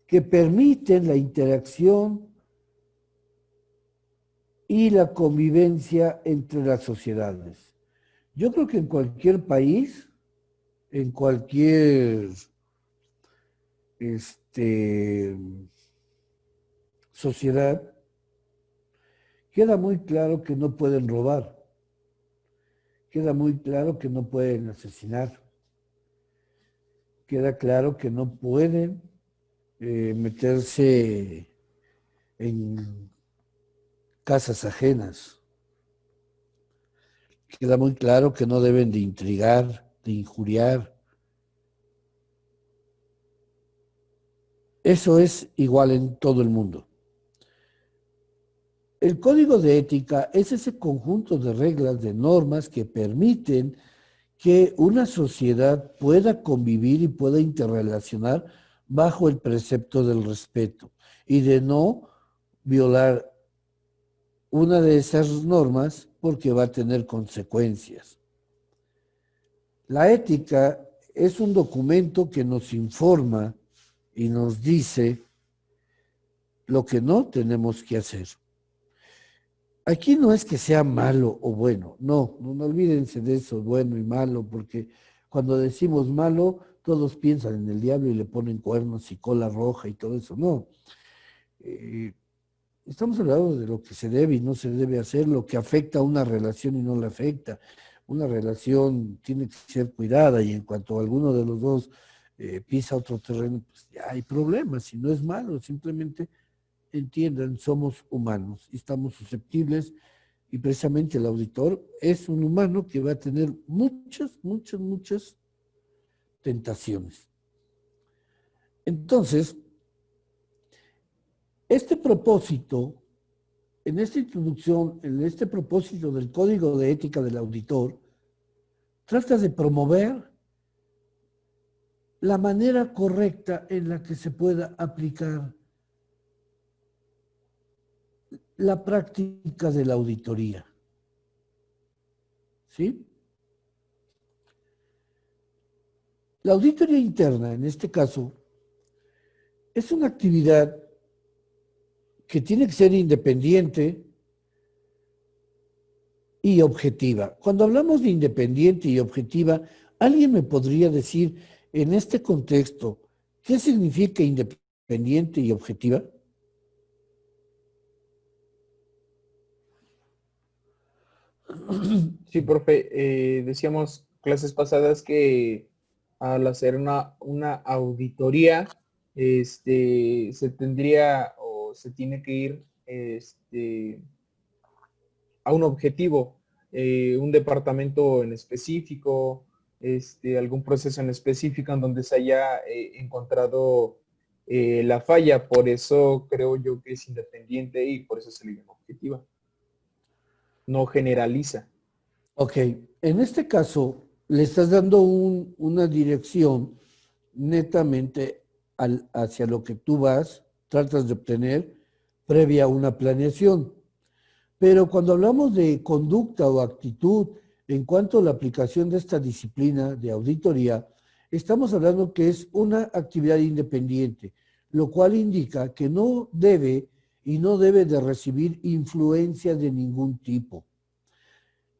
S2: que permiten la interacción y la convivencia entre las sociedades. Yo creo que en cualquier país, en cualquier sociedad, queda muy claro que no pueden robar, queda muy claro que no pueden asesinar, queda claro que no pueden meterse en casas ajenas. Queda muy claro que no deben de intrigar, de injuriar. Eso es igual en todo el mundo. El código de ética es ese conjunto de reglas, de normas que permiten que una sociedad pueda convivir y pueda interrelacionar bajo el precepto del respeto y de no violar una de esas normas porque va a tener consecuencias. La ética es un documento que nos informa y nos dice lo que no tenemos que hacer. Aquí no es que sea malo o bueno, no olvídense de eso, bueno y malo, porque cuando decimos malo, todos piensan en el diablo y le ponen cuernos y cola roja y todo eso, no. Estamos hablando de lo que se debe y no se debe hacer, lo que afecta a una relación y no la afecta. Una relación tiene que ser cuidada y en cuanto a alguno de los dos pisa otro terreno, pues ya hay problemas y no es malo, simplemente entiendan, somos humanos y estamos susceptibles y precisamente el auditor es un humano que va a tener muchas tentaciones. Entonces, este propósito, en esta introducción, en este propósito del Código de Ética del Auditor, trata de promover la manera correcta en la que se pueda aplicar la práctica de la auditoría. ¿Sí? La auditoría interna, en este caso, es una actividad que tiene que ser independiente y objetiva. Cuando hablamos de independiente y objetiva, ¿alguien me podría decir en este contexto qué significa independiente y objetiva?
S1: Sí, profe, decíamos clases pasadas que al hacer una auditoría, se tendría o se tiene que ir a un objetivo, un departamento en específico, algún proceso en específico en donde se haya encontrado la falla. Por eso creo yo que es independiente y por eso se le llama objetiva. No generaliza.
S2: Ok, en este caso le estás dando una dirección netamente hacia lo que tú vas, tratas de obtener previa a una planeación. Pero cuando hablamos de conducta o actitud en cuanto a la aplicación de esta disciplina de auditoría, estamos hablando que es una actividad independiente, lo cual indica que no debe y no debe de recibir influencia de ningún tipo.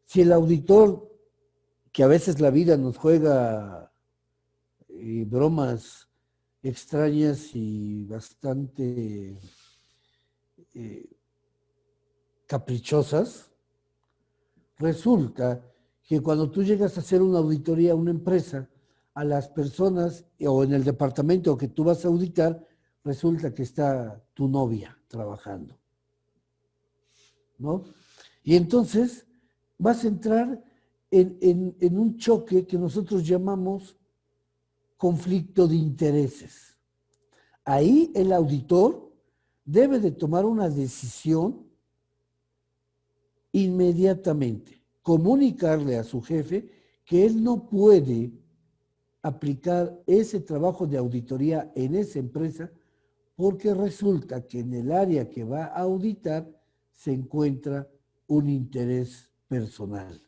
S2: Si el auditor, que a veces la vida nos juega bromas extrañas y bastante caprichosas, resulta que cuando tú llegas a hacer una auditoría a una empresa, a las personas o en el departamento que tú vas a auditar, resulta que está tu novia trabajando, ¿no? Y entonces vas a entrar en un choque que nosotros llamamos conflicto de intereses. Ahí el auditor debe de tomar una decisión inmediatamente, comunicarle a su jefe que él no puede aplicar ese trabajo de auditoría en esa empresa porque resulta que en el área que va a auditar se encuentra un interés personal.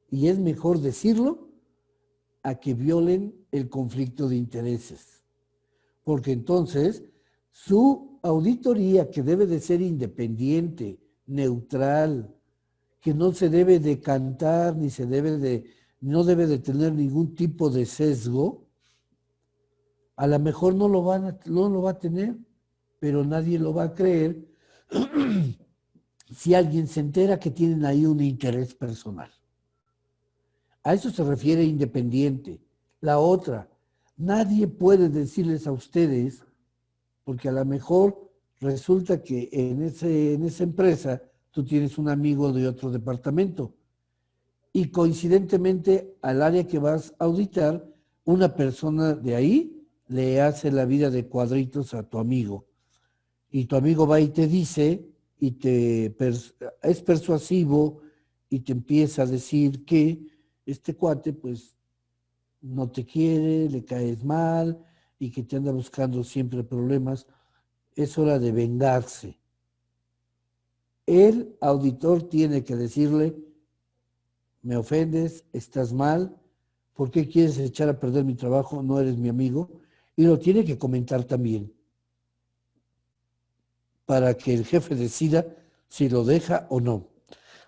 S2: Y es mejor decirlo a que violen el conflicto de intereses, porque entonces su auditoría, que debe de ser independiente, neutral, que no se debe decantar ni no debe de tener ningún tipo de sesgo, a lo mejor no lo va a tener, pero nadie lo va a creer si alguien se entera que tienen ahí un interés personal. A eso se refiere independiente. La otra, Nadie puede decirles a ustedes, porque a lo mejor resulta que en esa empresa tú tienes un amigo de otro departamento y coincidentemente al área que vas a auditar, una persona de ahí le hace la vida de cuadritos a tu amigo. Y tu amigo va y te dice, es persuasivo y te empieza a decir que este cuate pues no te quiere, le caes mal y que te anda buscando siempre problemas. Es hora de vengarse. El auditor tiene que decirle, me ofendes, estás mal, ¿por qué quieres echar a perder mi trabajo? No eres mi amigo. Y lo tiene que comentar también para que el jefe decida si lo deja o no.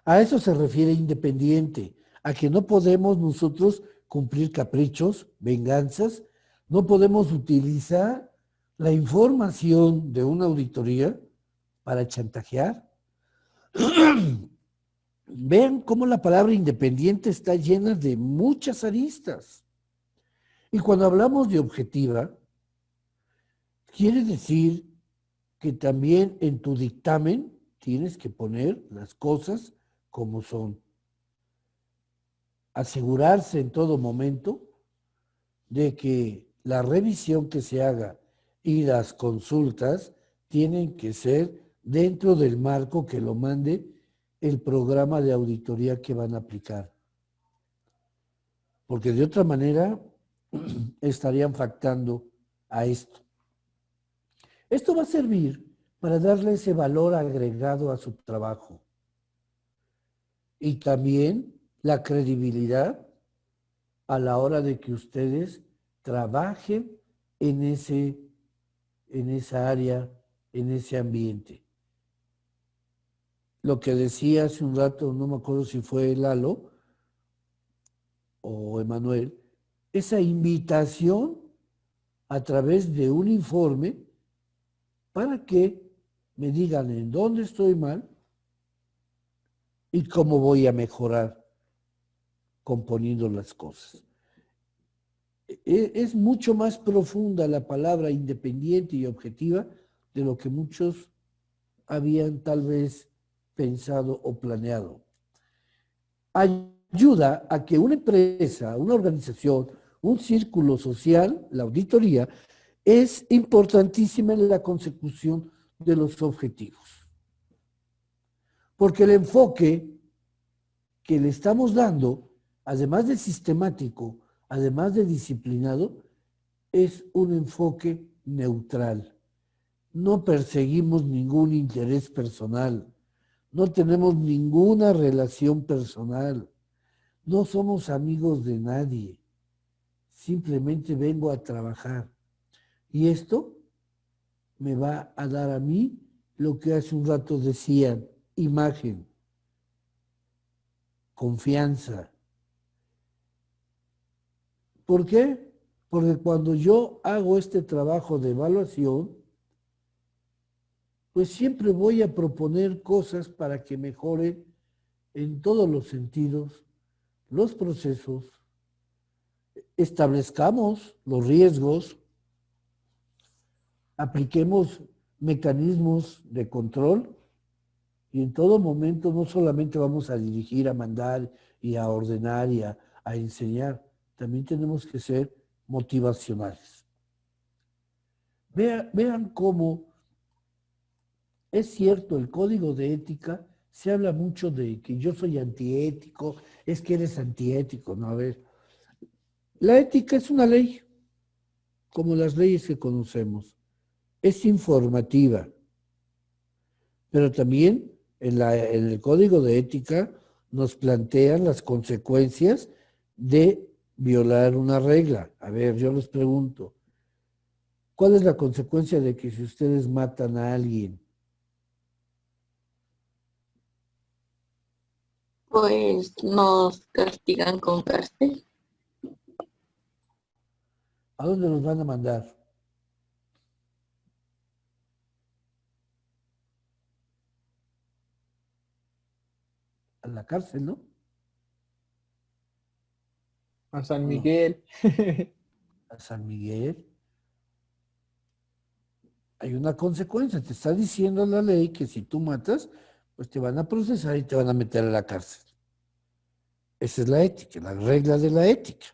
S2: A eso se refiere independiente, a que no podemos nosotros cumplir caprichos, venganzas, no podemos utilizar la información de una auditoría para chantajear. Vean cómo la palabra independiente está llena de muchas aristas. Y cuando hablamos de objetiva, quiere decir que también en tu dictamen tienes que poner las cosas como son. Asegurarse en todo momento de que la revisión que se haga y las consultas tienen que ser dentro del marco que lo mande el programa de auditoría que van a aplicar. Porque de otra manera estarían faltando a esto. Esto va a servir para darle ese valor agregado a su trabajo y también la credibilidad a la hora de que ustedes trabajen en esa área, en ese ambiente. Lo que decía hace un rato, no me acuerdo si fue Lalo o Emanuel, esa invitación a través de un informe para que me digan en dónde estoy mal y cómo voy a mejorar componiendo las cosas. Es mucho más profunda la palabra independiente y objetiva de lo que muchos habían tal vez pensado o planeado. Ayuda a que una empresa, una organización, un círculo social, la auditoría, es importantísima en la consecución de los objetivos. Porque el enfoque que le estamos dando, además de sistemático, además de disciplinado, es un enfoque neutral. No perseguimos ningún interés personal, no tenemos ninguna relación personal, no somos amigos de nadie, simplemente vengo a trabajar. Y esto me va a dar a mí lo que hace un rato decían, imagen, confianza. ¿Por qué? Porque cuando yo hago este trabajo de evaluación, pues siempre voy a proponer cosas para que mejoren en todos los sentidos los procesos, establezcamos los riesgos, apliquemos mecanismos de control y en todo momento no solamente vamos a dirigir, a mandar y a ordenar y a enseñar, también tenemos que ser motivacionales. Vean cómo es cierto, el código de ética, se habla mucho de que yo soy antiético, es que eres antiético, ¿no? A ver, la ética es una ley, como las leyes que conocemos. Es informativa, pero también en el código de ética nos plantean las consecuencias de violar una regla. A ver, yo les pregunto, ¿cuál es la consecuencia de que si ustedes matan a alguien?
S3: Pues nos castigan con cárcel.
S2: ¿A dónde nos van a mandar? A la cárcel, ¿no?
S1: A San
S2: No.
S1: Miguel.
S2: a San Miguel, hay una consecuencia. Te está diciendo la ley que si tú matas, pues te van a procesar y te van a meter a la cárcel. Esa es la ética, la regla de la ética.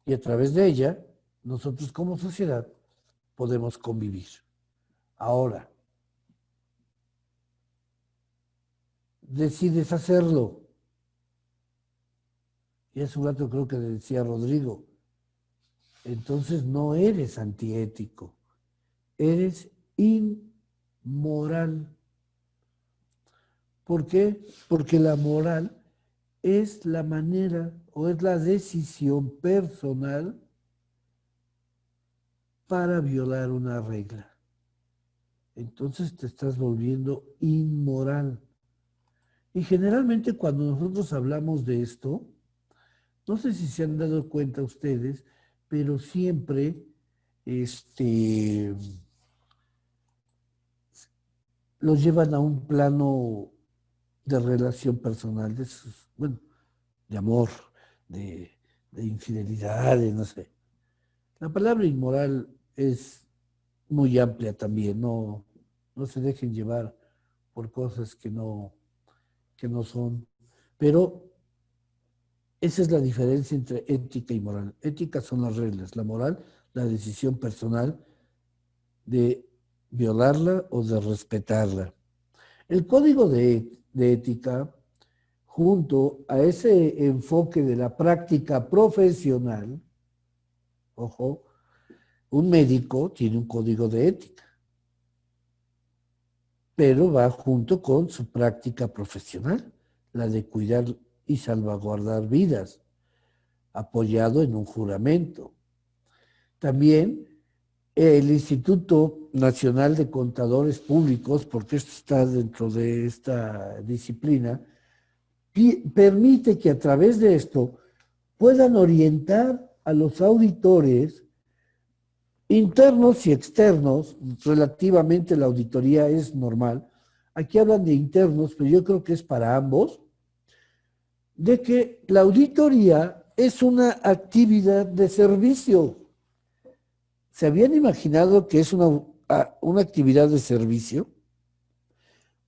S2: Y a través de ella, nosotros como sociedad podemos convivir. Ahora, decides hacerlo. Y hace un rato creo que le decía a Rodrigo, entonces no eres antiético, eres inmoral. ¿Por qué? Porque la moral es la manera o es la decisión personal para violar una regla. Entonces te estás volviendo inmoral. Y generalmente cuando nosotros hablamos de esto, no sé si se han dado cuenta ustedes, pero siempre los llevan a un plano de relación personal, bueno, de amor, de, de infidelidad, de no sé. La palabra inmoral es muy amplia también, no se dejen llevar por cosas que no son. Pero esa es la diferencia entre ética y moral. Ética son las reglas, la moral, la decisión personal de violarla o de respetarla. El código de ética, junto a ese enfoque de la práctica profesional, ojo, un médico tiene un código de ética, pero va junto con su práctica profesional, la de cuidar y salvaguardar vidas, apoyado en un juramento. También el Instituto Nacional de Contadores Públicos, porque esto está dentro de esta disciplina, permite que a través de esto puedan orientar a los auditores internos y externos. Relativamente la auditoría es normal. Aquí hablan de internos, pero yo creo que es para ambos, de que la auditoría es una actividad de servicio. ¿Se habían imaginado que es una actividad de servicio?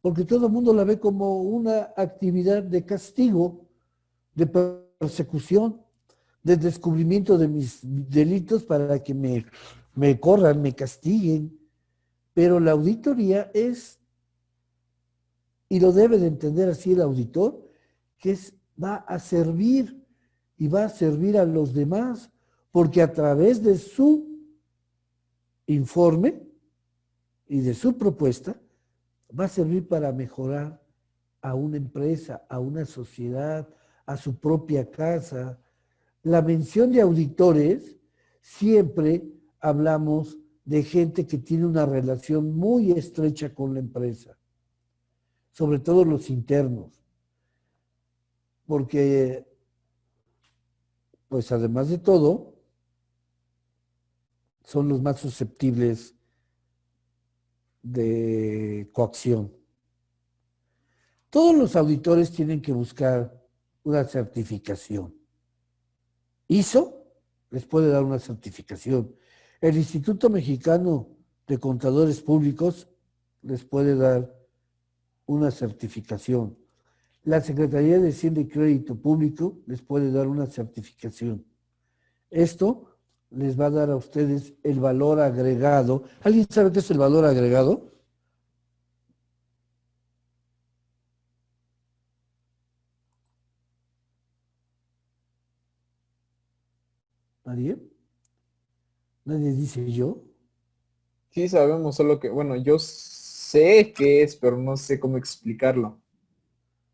S2: Porque todo el mundo la ve como una actividad de castigo, de persecución, de descubrimiento de mis delitos para que me corran, me castiguen. Pero la auditoría es, y lo debe de entender así el auditor, que va a servir y va a servir a los demás, porque a través de su informe y de su propuesta va a servir para mejorar a una empresa, a una sociedad, a su propia casa. La mención de auditores, siempre hablamos de gente que tiene una relación muy estrecha con la empresa, sobre todo los internos, porque, pues además de todo, son los más susceptibles de coacción. Todos los auditores tienen que buscar una certificación. ISO les puede dar una certificación. El Instituto Mexicano de Contadores Públicos les puede dar una certificación. La Secretaría de Hacienda y Crédito Público les puede dar una certificación. Esto les va a dar a ustedes el valor agregado. ¿Alguien sabe qué es el valor agregado? ¿Nadie? ¿Nadie dice yo?
S1: Sí sabemos, solo que, bueno, yo sé qué es, pero no sé cómo explicarlo.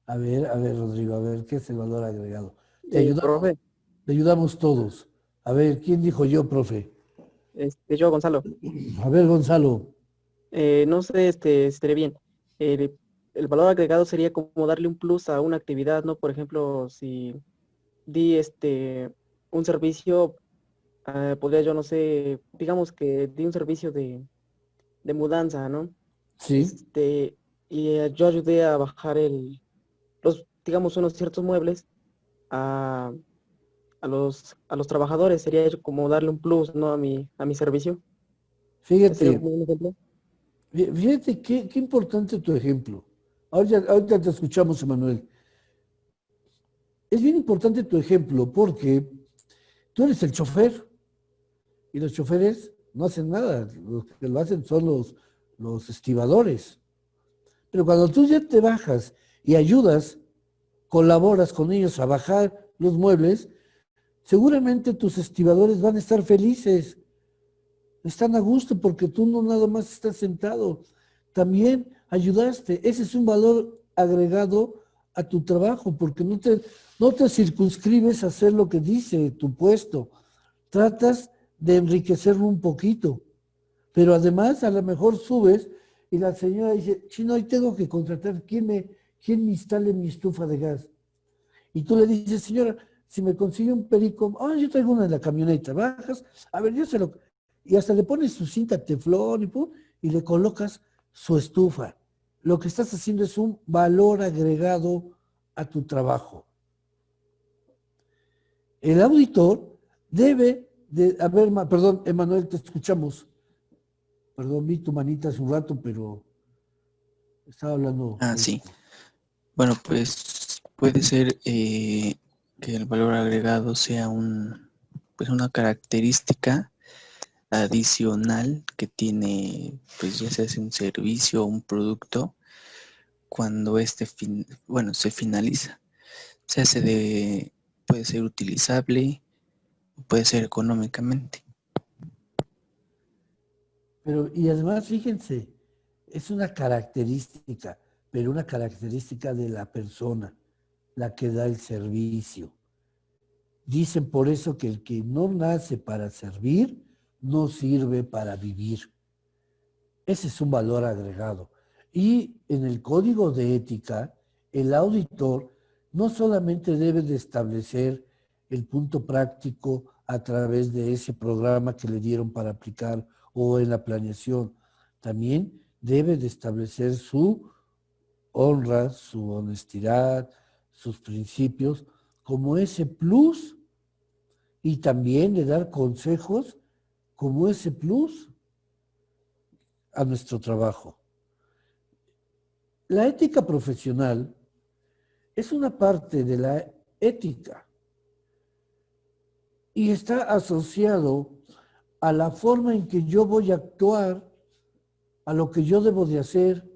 S2: A ver, Rodrigo, a ver, ¿qué es el valor agregado? Te
S6: Profe,
S2: ayudamos todos. A ver, ¿quién dijo yo, profe?
S6: yo, Gonzalo.
S2: A ver, Gonzalo.
S6: No sé, estaré bien. El, el valor agregado sería como darle un plus a una actividad, ¿no? Por ejemplo, si di un servicio, podría yo, no sé, digamos que di un servicio de mudanza, ¿no?
S2: Sí,
S6: Y yo ayudé a bajar digamos, unos ciertos muebles a a los trabajadores, sería como darle un plus, ¿no? A mi servicio. Sería
S2: Fíjate,
S6: como un ejemplo.
S2: fíjate qué importante tu ejemplo. Ahorita te escuchamos, Emanuel. Es bien importante tu ejemplo porque tú eres el chofer y los choferes no hacen nada. Los que lo hacen son los estibadores. Pero cuando tú ya te bajas y ayudas, colaboras con ellos a bajar los muebles, seguramente tus estibadores van a estar felices, están a gusto porque tú no nada más estás sentado, también ayudaste. Ese es un valor agregado a tu trabajo porque no te circunscribes a hacer lo que dice tu puesto, tratas de enriquecerlo un poquito, pero además a lo mejor subes y la señora dice, Chino, hoy tengo que contratar, ¿quién me instale mi estufa de gas? Y tú le dices, señora, si me consigue un perico, yo traigo una en la camioneta, bajas, a ver, yo se lo... Y hasta le pones su cinta teflón y le colocas su estufa. Lo que estás haciendo es un valor agregado a tu trabajo. El auditor debe de haber, perdón, Emanuel, te escuchamos. Perdón, vi tu manita hace un rato, pero estaba hablando.
S5: Ah, sí. Bueno, pues puede ser que el valor agregado sea pues una característica adicional que tiene, pues ya sea un servicio o un producto cuando se finaliza. Puede ser utilizable, puede ser económicamente.
S2: Pero, y además, fíjense, es una característica, pero una característica de la persona, la que da el servicio. Dicen por eso que el que no nace para servir, no sirve para vivir. Ese es un valor agregado. Y en el código de ética, el auditor no solamente debe de establecer el punto práctico a través de ese programa que le dieron para aplicar o en la planeación, también debe de establecer su honra, su honestidad, sus principios, como ese plus y también de dar consejos como ese plus a nuestro trabajo. La ética profesional es una parte de la ética y está asociado a la forma en que yo voy a actuar, a lo que yo debo de hacer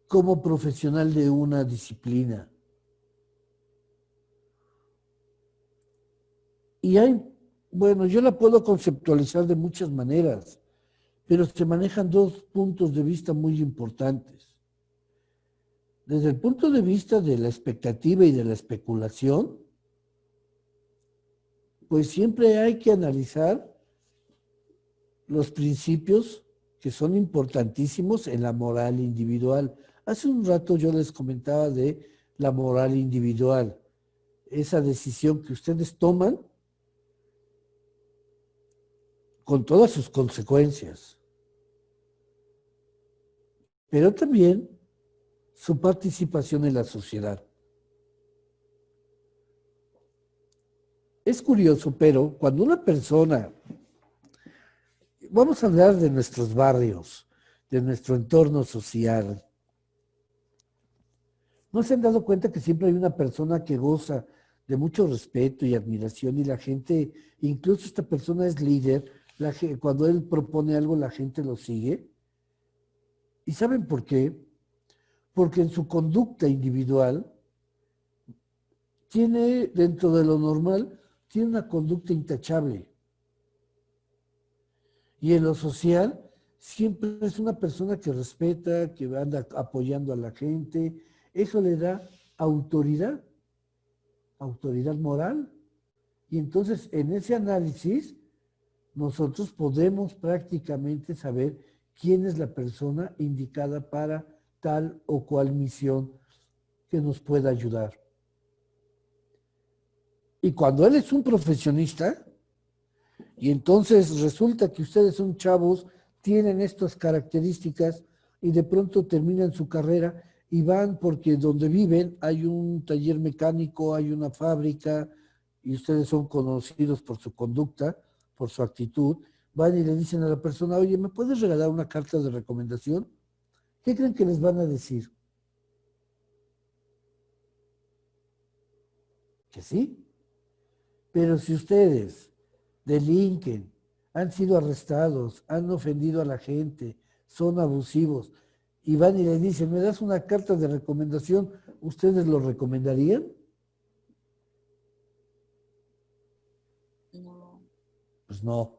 S2: como profesional de una disciplina. Y yo la puedo conceptualizar de muchas maneras, pero se manejan dos puntos de vista muy importantes. Desde el punto de vista de la expectativa y de la especulación, pues siempre hay que analizar los principios que son importantísimos en la moral individual. Hace un rato yo les comentaba de la moral individual, esa decisión que ustedes toman con todas sus consecuencias, pero también su participación en la sociedad. Es curioso, pero cuando una persona, vamos a hablar de nuestros barrios, de nuestro entorno social, ¿no se han dado cuenta que siempre hay una persona que goza de mucho respeto y admiración y la gente, incluso esta persona es líder, cuando él propone algo la gente lo sigue? ¿Y saben por qué? Porque en su conducta individual tiene, dentro de lo normal, tiene una conducta intachable. Y en lo social, siempre es una persona que respeta, que anda apoyando a la gente. Eso le da autoridad moral. Y entonces, en ese análisis, nosotros podemos prácticamente saber quién es la persona indicada para tal o cual misión que nos pueda ayudar. Y cuando él es un profesionista, y entonces resulta que ustedes son chavos, tienen estas características y de pronto terminan su carrera, y van porque donde viven hay un taller mecánico, hay una fábrica, y ustedes son conocidos por su conducta, por su actitud, van y le dicen a la persona, oye, ¿me puedes regalar una carta de recomendación? ¿Qué creen que les van a decir? Que sí. Pero si ustedes delinquen, han sido arrestados, han ofendido a la gente, son abusivos, y van y le dicen, ¿me das una carta de recomendación? ¿Ustedes lo recomendarían?
S3: No.
S2: Pues no.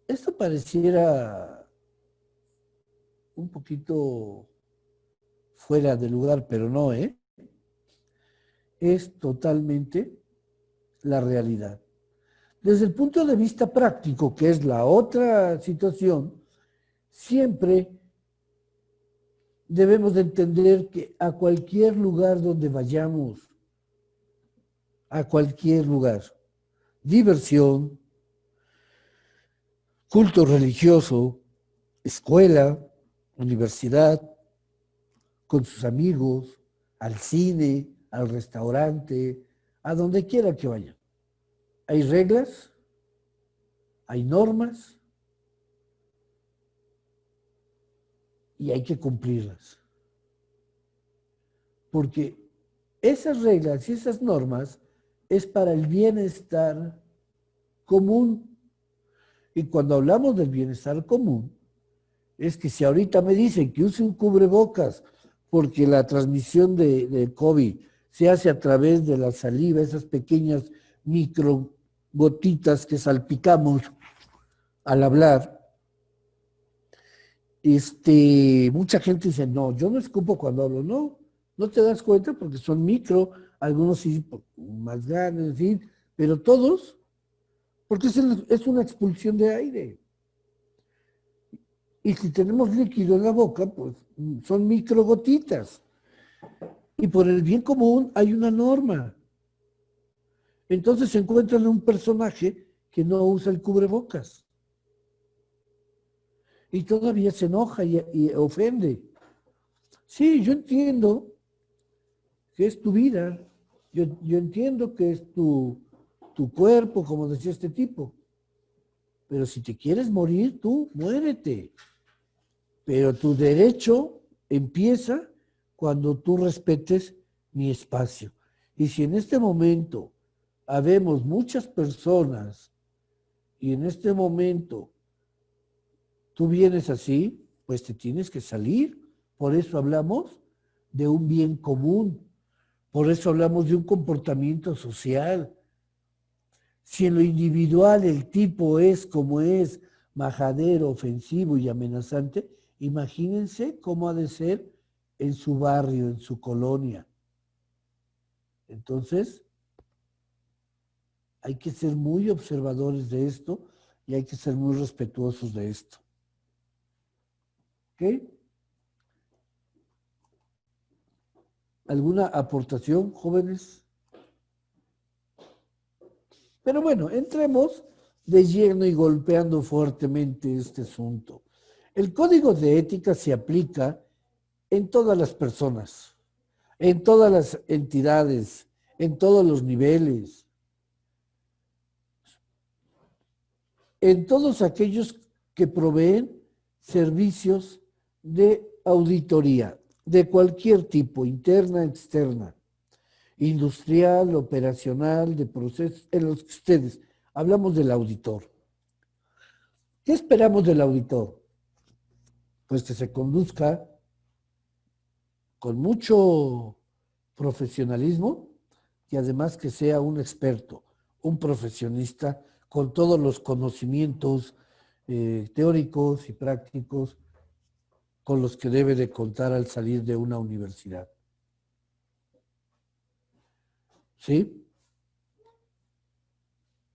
S2: Esto pareciera un poquito fuera de lugar, pero no, ¿eh? Es totalmente la realidad. Desde el punto de vista práctico, que es la otra situación, siempre debemos de entender que a cualquier lugar donde vayamos, a cualquier lugar, diversión, culto religioso, escuela, universidad, con sus amigos, al cine, al restaurante, a donde quiera que vayan. Hay reglas, hay normas y hay que cumplirlas. Porque esas reglas y esas normas es para el bienestar común. Y cuando hablamos del bienestar común, es que si ahorita me dicen que use un cubrebocas porque la transmisión de COVID se hace a través de la saliva, esas pequeñas microgotitas que salpicamos al hablar, mucha gente dice, no, yo no escupo cuando hablo, no te das cuenta porque son micro, algunos sí más grandes, en fin, pero todos, porque es una expulsión de aire. Y si tenemos líquido en la boca, pues son microgotitas. Y por el bien común hay una norma. Entonces se encuentran un personaje que no usa el cubrebocas. Y todavía se enoja y ofende. Sí, yo entiendo que es tu vida. Yo entiendo que es tu cuerpo, como decía este tipo. Pero si te quieres morir, tú muérete. Pero tu derecho empieza cuando tú respetes mi espacio. Y si en este momento habemos muchas personas y en este momento tú vienes así, pues te tienes que salir. Por eso hablamos de un bien común. Por eso hablamos de un comportamiento social. Si en lo individual el tipo es como es, majadero, ofensivo y amenazante, imagínense cómo ha de ser en su barrio, en su colonia. Entonces, hay que ser muy observadores de esto y hay que ser muy respetuosos de esto. ¿Ok? ¿Alguna aportación, jóvenes? Pero bueno, entremos de lleno y golpeando fuertemente este asunto. El código de ética se aplica en todas las personas, en todas las entidades, en todos los niveles, en todos aquellos que proveen servicios de auditoría, de cualquier tipo, interna, externa, industrial, operacional, de procesos, en los que ustedes hablamos del auditor. ¿Qué esperamos del auditor? Pues que se conduzca con mucho profesionalismo y además que sea un experto, un profesionista con todos los conocimientos teóricos y prácticos con los que debe de contar al salir de una universidad. ¿Sí?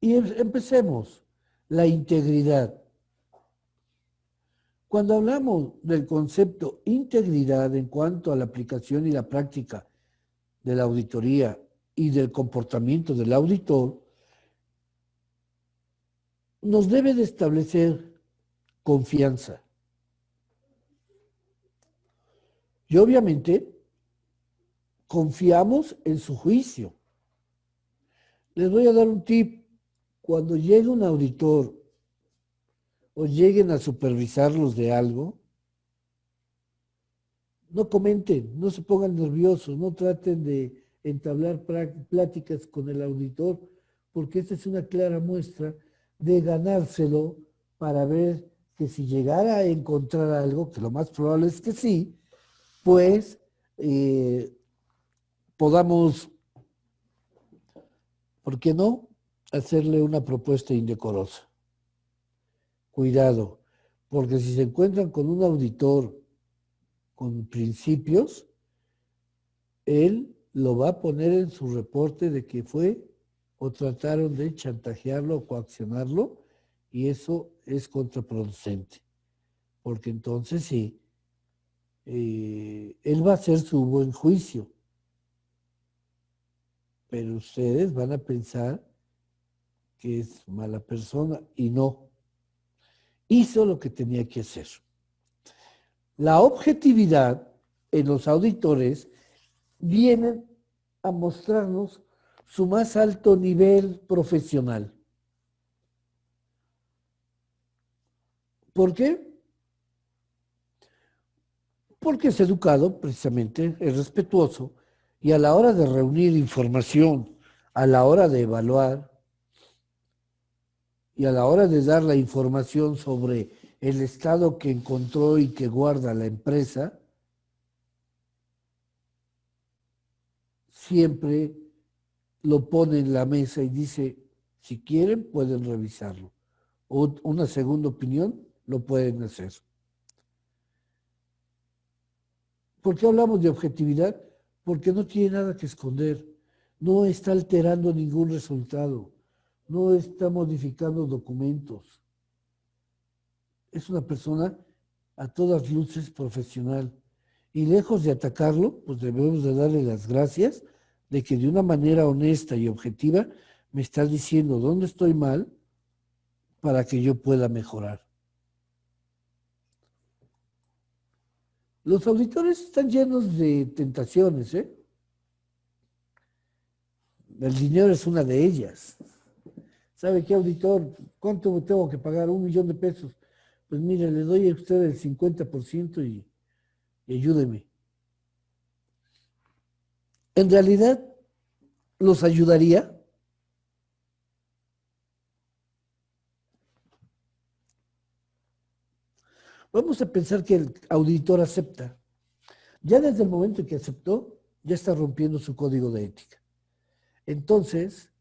S2: Y empecemos. La integridad. Cuando hablamos del concepto integridad en cuanto a la aplicación y la práctica de la auditoría y del comportamiento del auditor, nos debe de establecer confianza. Y obviamente confiamos en su juicio. Les voy a dar un tip. Cuando llegue un auditor o lleguen a supervisarlos de algo, no comenten, no se pongan nerviosos, no traten de entablar pláticas con el auditor, porque esta es una clara muestra de ganárselo para ver que si llegara a encontrar algo, que lo más probable es que sí, pues podamos, ¿por qué no?, hacerle una propuesta indecorosa. Cuidado, porque si se encuentran con un auditor con principios, él lo va a poner en su reporte de que fue o trataron de chantajearlo o coaccionarlo, y eso es contraproducente, porque entonces sí, él va a hacer su buen juicio, pero ustedes van a pensar que es mala persona y no. Hizo lo que tenía que hacer. La objetividad en los auditores viene a mostrarnos su más alto nivel profesional. ¿Por qué? Porque es educado, precisamente, es respetuoso, y a la hora de reunir información, a la hora de evaluar y a la hora de dar la información sobre el estado que encontró y que guarda la empresa, siempre lo pone en la mesa y dice, si quieren pueden revisarlo, o una segunda opinión lo pueden hacer. ¿Por qué hablamos de objetividad? Porque no tiene nada que esconder, no está alterando ningún resultado, no está modificando documentos. Es una persona a todas luces profesional. Y lejos de atacarlo, pues debemos de darle las gracias de que de una manera honesta y objetiva me está diciendo dónde estoy mal para que yo pueda mejorar. Los auditores están llenos de tentaciones, ¿eh? El dinero es una de ellas. ¿Sabe qué, auditor? ¿Cuánto tengo que pagar? 1 millón de pesos. Pues mire, le doy a usted el 50% y ayúdeme. En realidad, ¿los ayudaría? Vamos a pensar que el auditor acepta. Ya desde el momento en que aceptó, ya está rompiendo su código de ética. Entonces,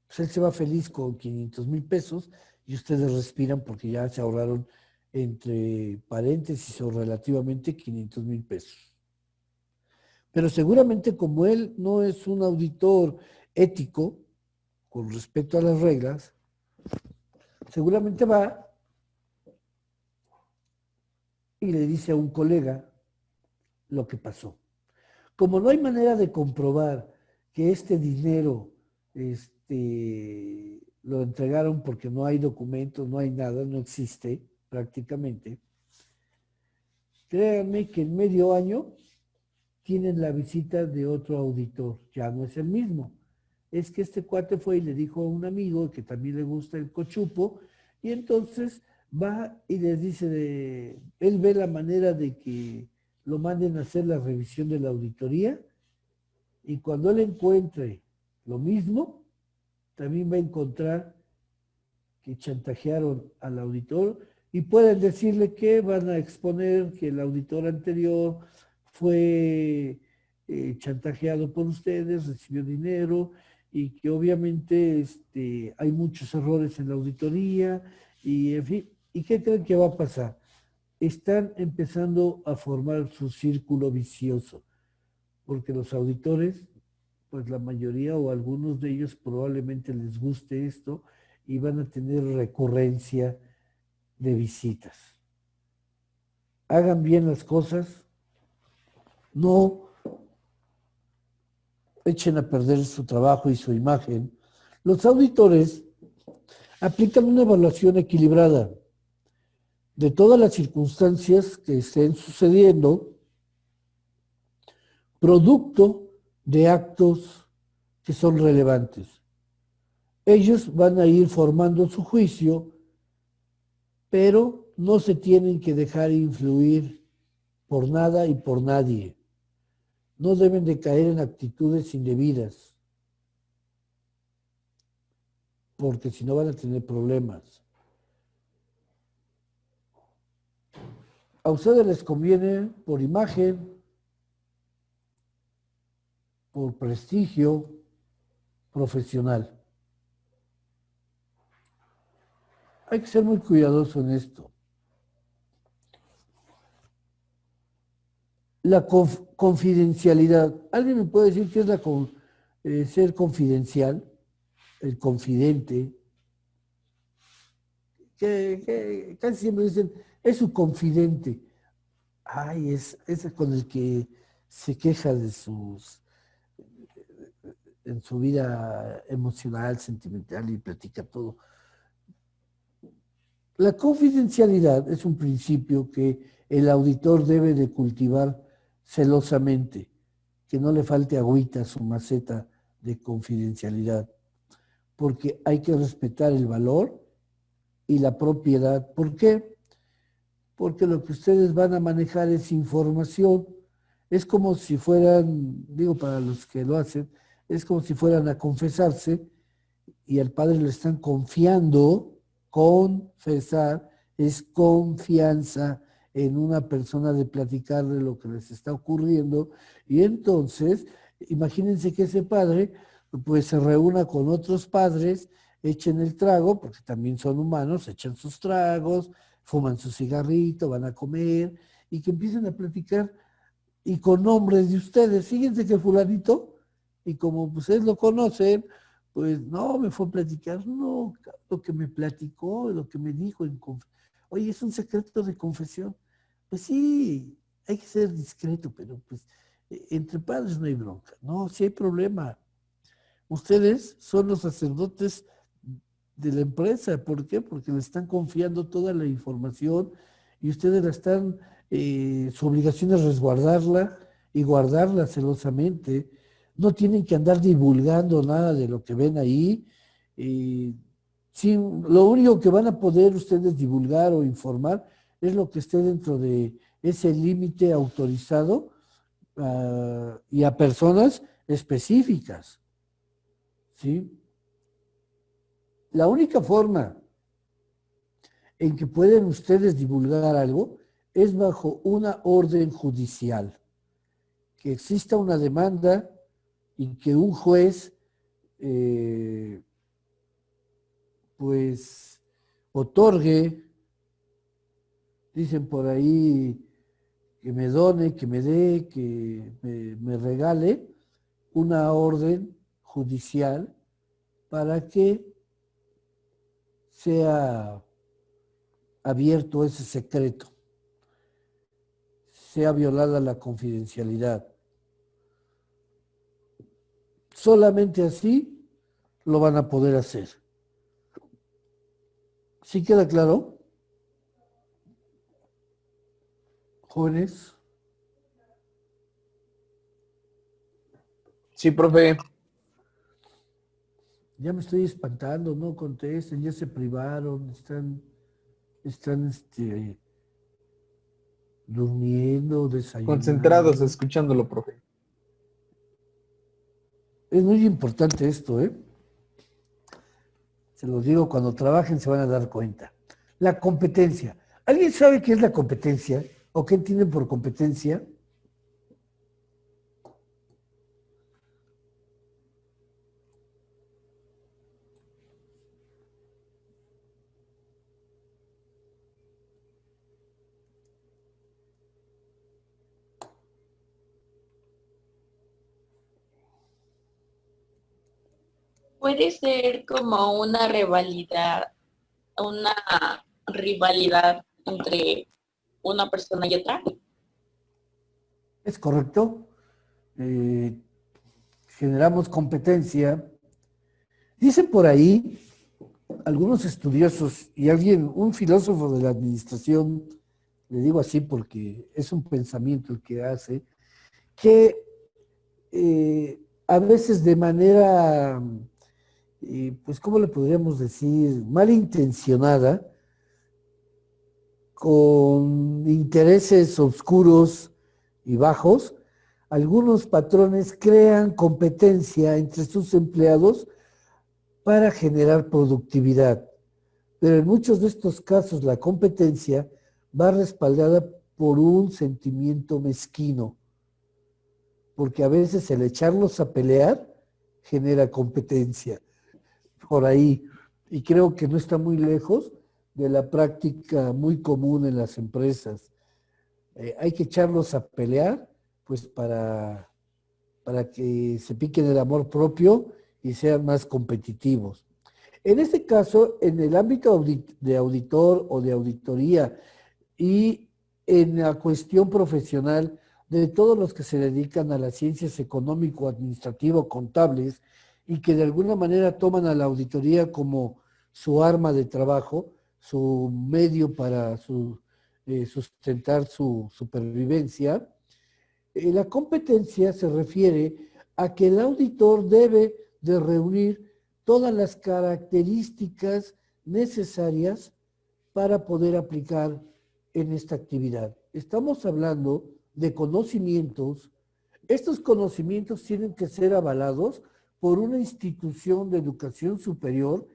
S2: pues él se va feliz con 500,000 pesos y ustedes respiran porque ya se ahorraron, entre paréntesis o relativamente, 500,000 pesos. Pero seguramente, como él no es un auditor ético, con respecto a las reglas, seguramente va y le dice a un colega lo que pasó. Como no hay manera de comprobar que este dinero lo entregaron porque no hay documentos, no hay nada, no existe prácticamente, créanme que en medio año tienen la visita de otro auditor, ya no es el mismo. Es que este cuate fue y le dijo a un amigo que también le gusta el cochupo, y entonces va y les dice, él ve la manera de que lo manden a hacer la revisión de la auditoría, y cuando él encuentre lo mismo, también va a encontrar que chantajearon al auditor, y pueden decirle que van a exponer que el auditor anterior fue chantajeado por ustedes, recibió dinero, y que obviamente hay muchos errores en la auditoría, y en fin, ¿y qué creen que va a pasar? Están empezando a formar su círculo vicioso, porque los auditores, pues la mayoría o algunos de ellos probablemente les guste esto y van a tener recurrencia de visitas. Hagan bien las cosas, no echen a perder su trabajo y su imagen. Los auditores aplican una evaluación equilibrada de todas las circunstancias que estén sucediendo producto de actos que son relevantes. Ellos van a ir formando su juicio, pero no se tienen que dejar influir por nada y por nadie. No deben de caer en actitudes indebidas, porque si no van a tener problemas. A ustedes les conviene por imagen, por prestigio profesional. Hay que ser muy cuidadoso en esto. La confidencialidad. ¿Alguien me puede decir qué es ser confidencial? El confidente. Que casi siempre dicen, es su confidente. Ay, es con el que se queja de en su vida emocional, sentimental y platica todo. La confidencialidad es un principio que el auditor debe de cultivar celosamente, que no le falte agüita a su maceta de confidencialidad, porque hay que respetar el valor y la propiedad. ¿Por qué? Porque lo que ustedes van a manejar es información. Es como si fueran, digo para los que lo hacen, es como si fueran a confesarse y al padre le están confiando. Confesar es confianza en una persona de platicarle lo que les está ocurriendo, y entonces imagínense que ese padre pues se reúna con otros padres, echen el trago, porque también son humanos, echan sus tragos, fuman su cigarrito, van a comer, y que empiecen a platicar y con nombres de ustedes. Fíjense que fulanito, y como ustedes lo conocen, pues no, me fue a platicar, no, lo que me platicó, lo que me dijo, oye, es un secreto de confesión. Pues sí, hay que ser discreto, pero pues entre padres no hay bronca, no, sí hay problema. Ustedes son los sacerdotes de la empresa, ¿por qué? Porque le están confiando toda la información y ustedes la están, su obligación es resguardarla y guardarla celosamente. No tienen que andar divulgando nada de lo que ven ahí. Lo único que van a poder ustedes divulgar o informar es lo que esté dentro de ese límite autorizado y a personas específicas. ¿Sí? La única forma en que pueden ustedes divulgar algo es bajo una orden judicial, que exista una demanda y que un juez pues otorgue, dicen por ahí, que me done, que me dé, que me regale una orden judicial para que sea abierto ese secreto, sea violada la confidencialidad. Solamente así lo van a poder hacer. ¿Sí queda claro? Jóvenes.
S1: Sí, profe.
S2: Ya me estoy espantando, no contesten, ya se privaron, están durmiendo, desayunando.
S1: Concentrados escuchándolo, profe.
S2: Es muy importante esto, ¿eh? Se los digo, cuando trabajen se van a dar cuenta. La competencia. ¿Alguien sabe qué es la competencia? ¿O qué entienden por competencia?
S3: Puede ser como una rivalidad entre una persona y otra.
S2: Es correcto. Generamos competencia. Dicen por ahí algunos estudiosos y un filósofo de la administración, le digo así porque es un pensamiento el que hace, que a veces de manera, pues, ¿cómo le podríamos decir? Malintencionada, con intereses oscuros y bajos, algunos patrones crean competencia entre sus empleados para generar productividad. Pero en muchos de estos casos la competencia va respaldada por un sentimiento mezquino, porque a veces el echarlos a pelear genera competencia por ahí. Y creo que no está muy lejos de la práctica muy común en las empresas. Hay que echarlos a pelear, pues para que se piquen el amor propio y sean más competitivos. En este caso, en el ámbito de auditor o de auditoría y en la cuestión profesional de todos los que se dedican a las ciencias económico-administrativo-contables y que de alguna manera toman a la auditoría como su arma de trabajo, su medio para sustentar su supervivencia, la competencia se refiere a que el auditor debe de reunir todas las características necesarias para poder aplicar en esta actividad. Estamos hablando de conocimientos. Estos conocimientos tienen que ser avalados por una institución de educación superior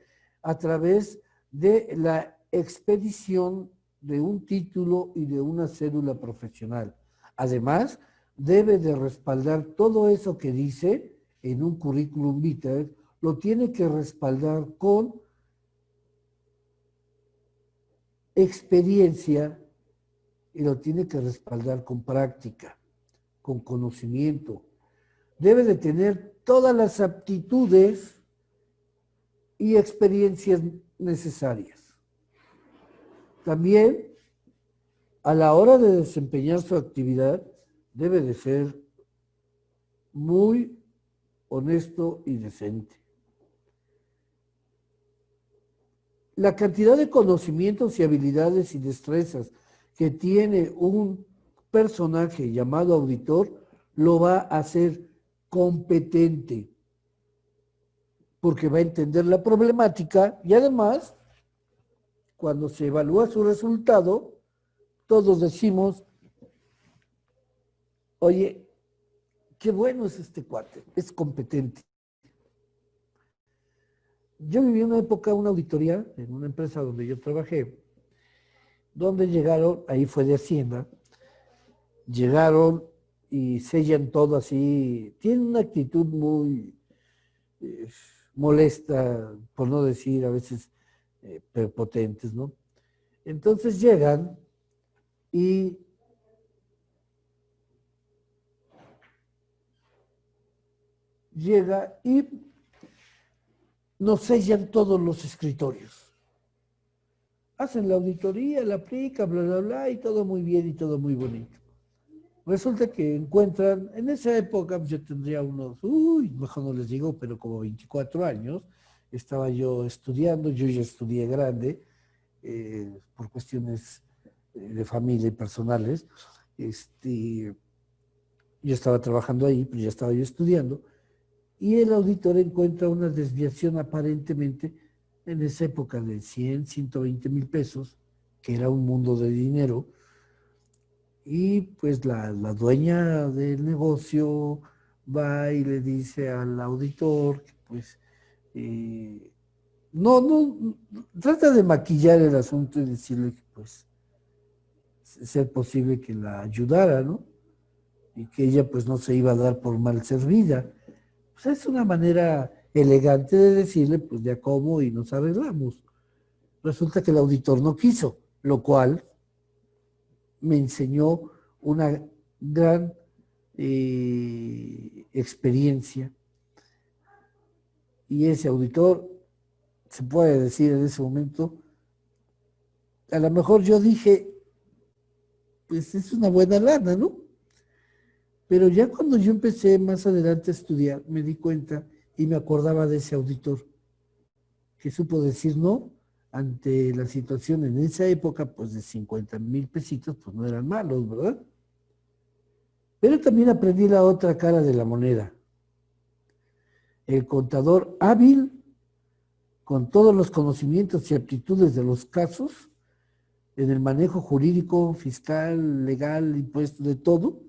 S2: a través de la expedición de un título y de una cédula profesional. Además, debe de respaldar todo eso que dice en un currículum vitae, lo tiene que respaldar con experiencia y lo tiene que respaldar con práctica, con conocimiento. Debe de tener todas las aptitudes y experiencias necesarias. También, a la hora de desempeñar su actividad, debe de ser muy honesto y decente. La cantidad de conocimientos y habilidades y destrezas que tiene un personaje llamado auditor lo va a hacer competente, porque va a entender la problemática y además, cuando se evalúa su resultado, todos decimos, oye, qué bueno es este cuate, es competente. Yo viví una época, una auditoría en una empresa donde yo trabajé, donde llegaron, ahí fue de Hacienda, llegaron y sellan todo así, tienen una actitud muy molesta, por no decir a veces prepotentes, ¿no? Entonces llegan y nos sellan todos los escritorios. Hacen la auditoría, la aplican, bla, bla, bla, y todo muy bien y todo muy bonito. Resulta que encuentran, en esa época yo tendría unos, mejor no les digo, pero como 24 años, estaba yo estudiando, yo ya estudié grande, por cuestiones de familia y personales. Yo estaba trabajando ahí, pero ya estaba yo estudiando, y el auditor encuentra una desviación aparentemente en esa época de 100, 120 mil pesos, que era un mundo de dinero, y pues la dueña del negocio va y le dice al auditor que pues no, trata de maquillar el asunto y decirle que pues ser posible que la ayudara, ¿no? Y que ella pues no se iba a dar por mal servida. Pues es una manera elegante de decirle, pues ya como y nos arreglamos. Resulta que el auditor no quiso, lo cual me enseñó una gran experiencia. Y ese auditor, se puede decir en ese momento, a lo mejor yo dije, pues es una buena lana, ¿no? Pero ya cuando yo empecé más adelante a estudiar, me di cuenta y me acordaba de ese auditor que supo decir no ante la situación en esa época, pues de 50 mil pesitos, pues no eran malos, ¿verdad? Pero también aprendí la otra cara de la moneda. El contador hábil, con todos los conocimientos y aptitudes de los casos, en el manejo jurídico, fiscal, legal, impuesto, de todo,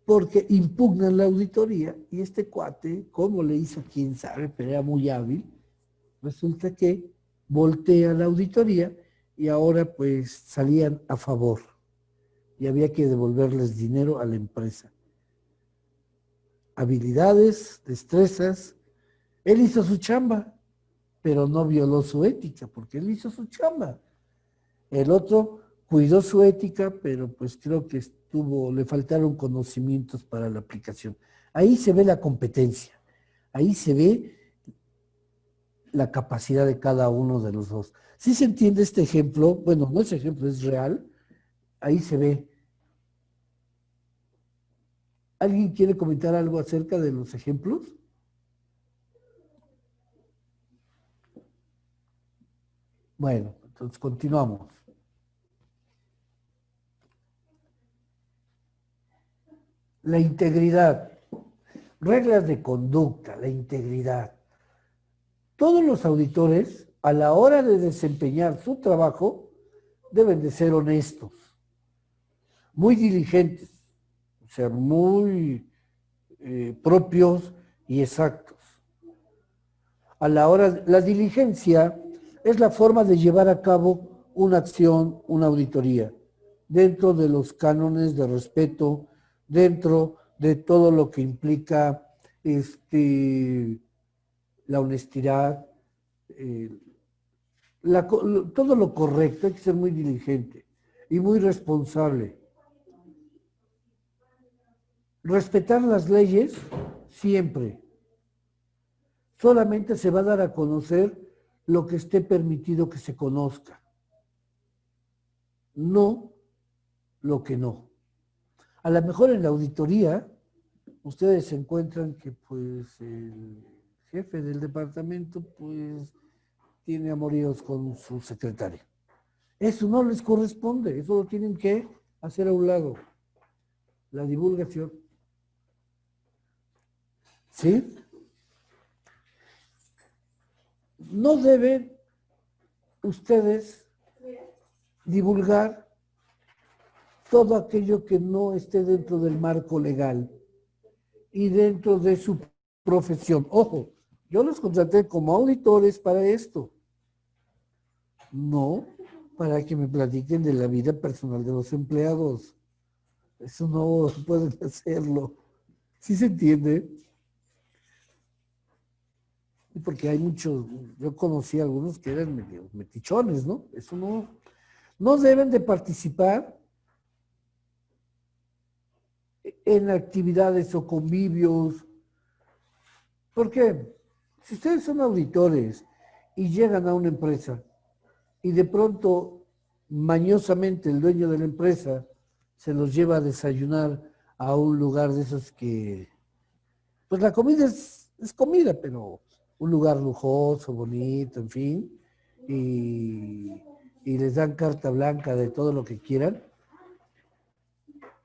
S2: porque impugnan la auditoría y este cuate, como le hizo quién sabe, pero era muy hábil, resulta que voltea la auditoría y ahora pues salían a favor y había que devolverles dinero a la empresa. Habilidades, destrezas, él hizo su chamba, pero no violó su ética, porque él hizo su chamba. El otro cuidó su ética, pero pues creo que le faltaron conocimientos para la aplicación. Ahí se ve la competencia, ahí se ve la capacidad de cada uno de los dos. Si se entiende este ejemplo, bueno, no es ejemplo, es real, ahí se ve. ¿Alguien quiere comentar algo acerca de los ejemplos? Bueno, entonces continuamos. La integridad, reglas de conducta, la integridad. Todos los auditores, a la hora de desempeñar su trabajo, deben de ser honestos, muy diligentes, o sea, muy propios y exactos. A la hora, la diligencia es la forma de llevar a cabo una acción, una auditoría, dentro de los cánones de respeto, dentro de todo lo que implica la honestidad, todo lo correcto. Hay que ser muy diligente y muy responsable. Respetar las leyes siempre. Solamente se va a dar a conocer lo que esté permitido que se conozca, no lo que no. A lo mejor en la auditoría ustedes encuentran que pues el jefe del departamento pues tiene amoríos con su secretaria. Eso no les corresponde, eso lo tienen que hacer a un lado. La divulgación. ¿Sí? No deben ustedes divulgar todo aquello que no esté dentro del marco legal y dentro de su profesión. Ojo, yo los contraté como auditores para esto, no para que me platiquen de la vida personal de los empleados. Eso no pueden hacerlo. ¿Sí se entiende? Porque hay muchos, yo conocí a algunos que eran medio metichones, ¿no? Eso no deben de participar en actividades o convivios. ¿Por qué? Si ustedes son auditores y llegan a una empresa y de pronto, mañosamente, el dueño de la empresa se los lleva a desayunar a un lugar de esos que, pues la comida es comida, pero un lugar lujoso, bonito, en fin, y les dan carta blanca de todo lo que quieran.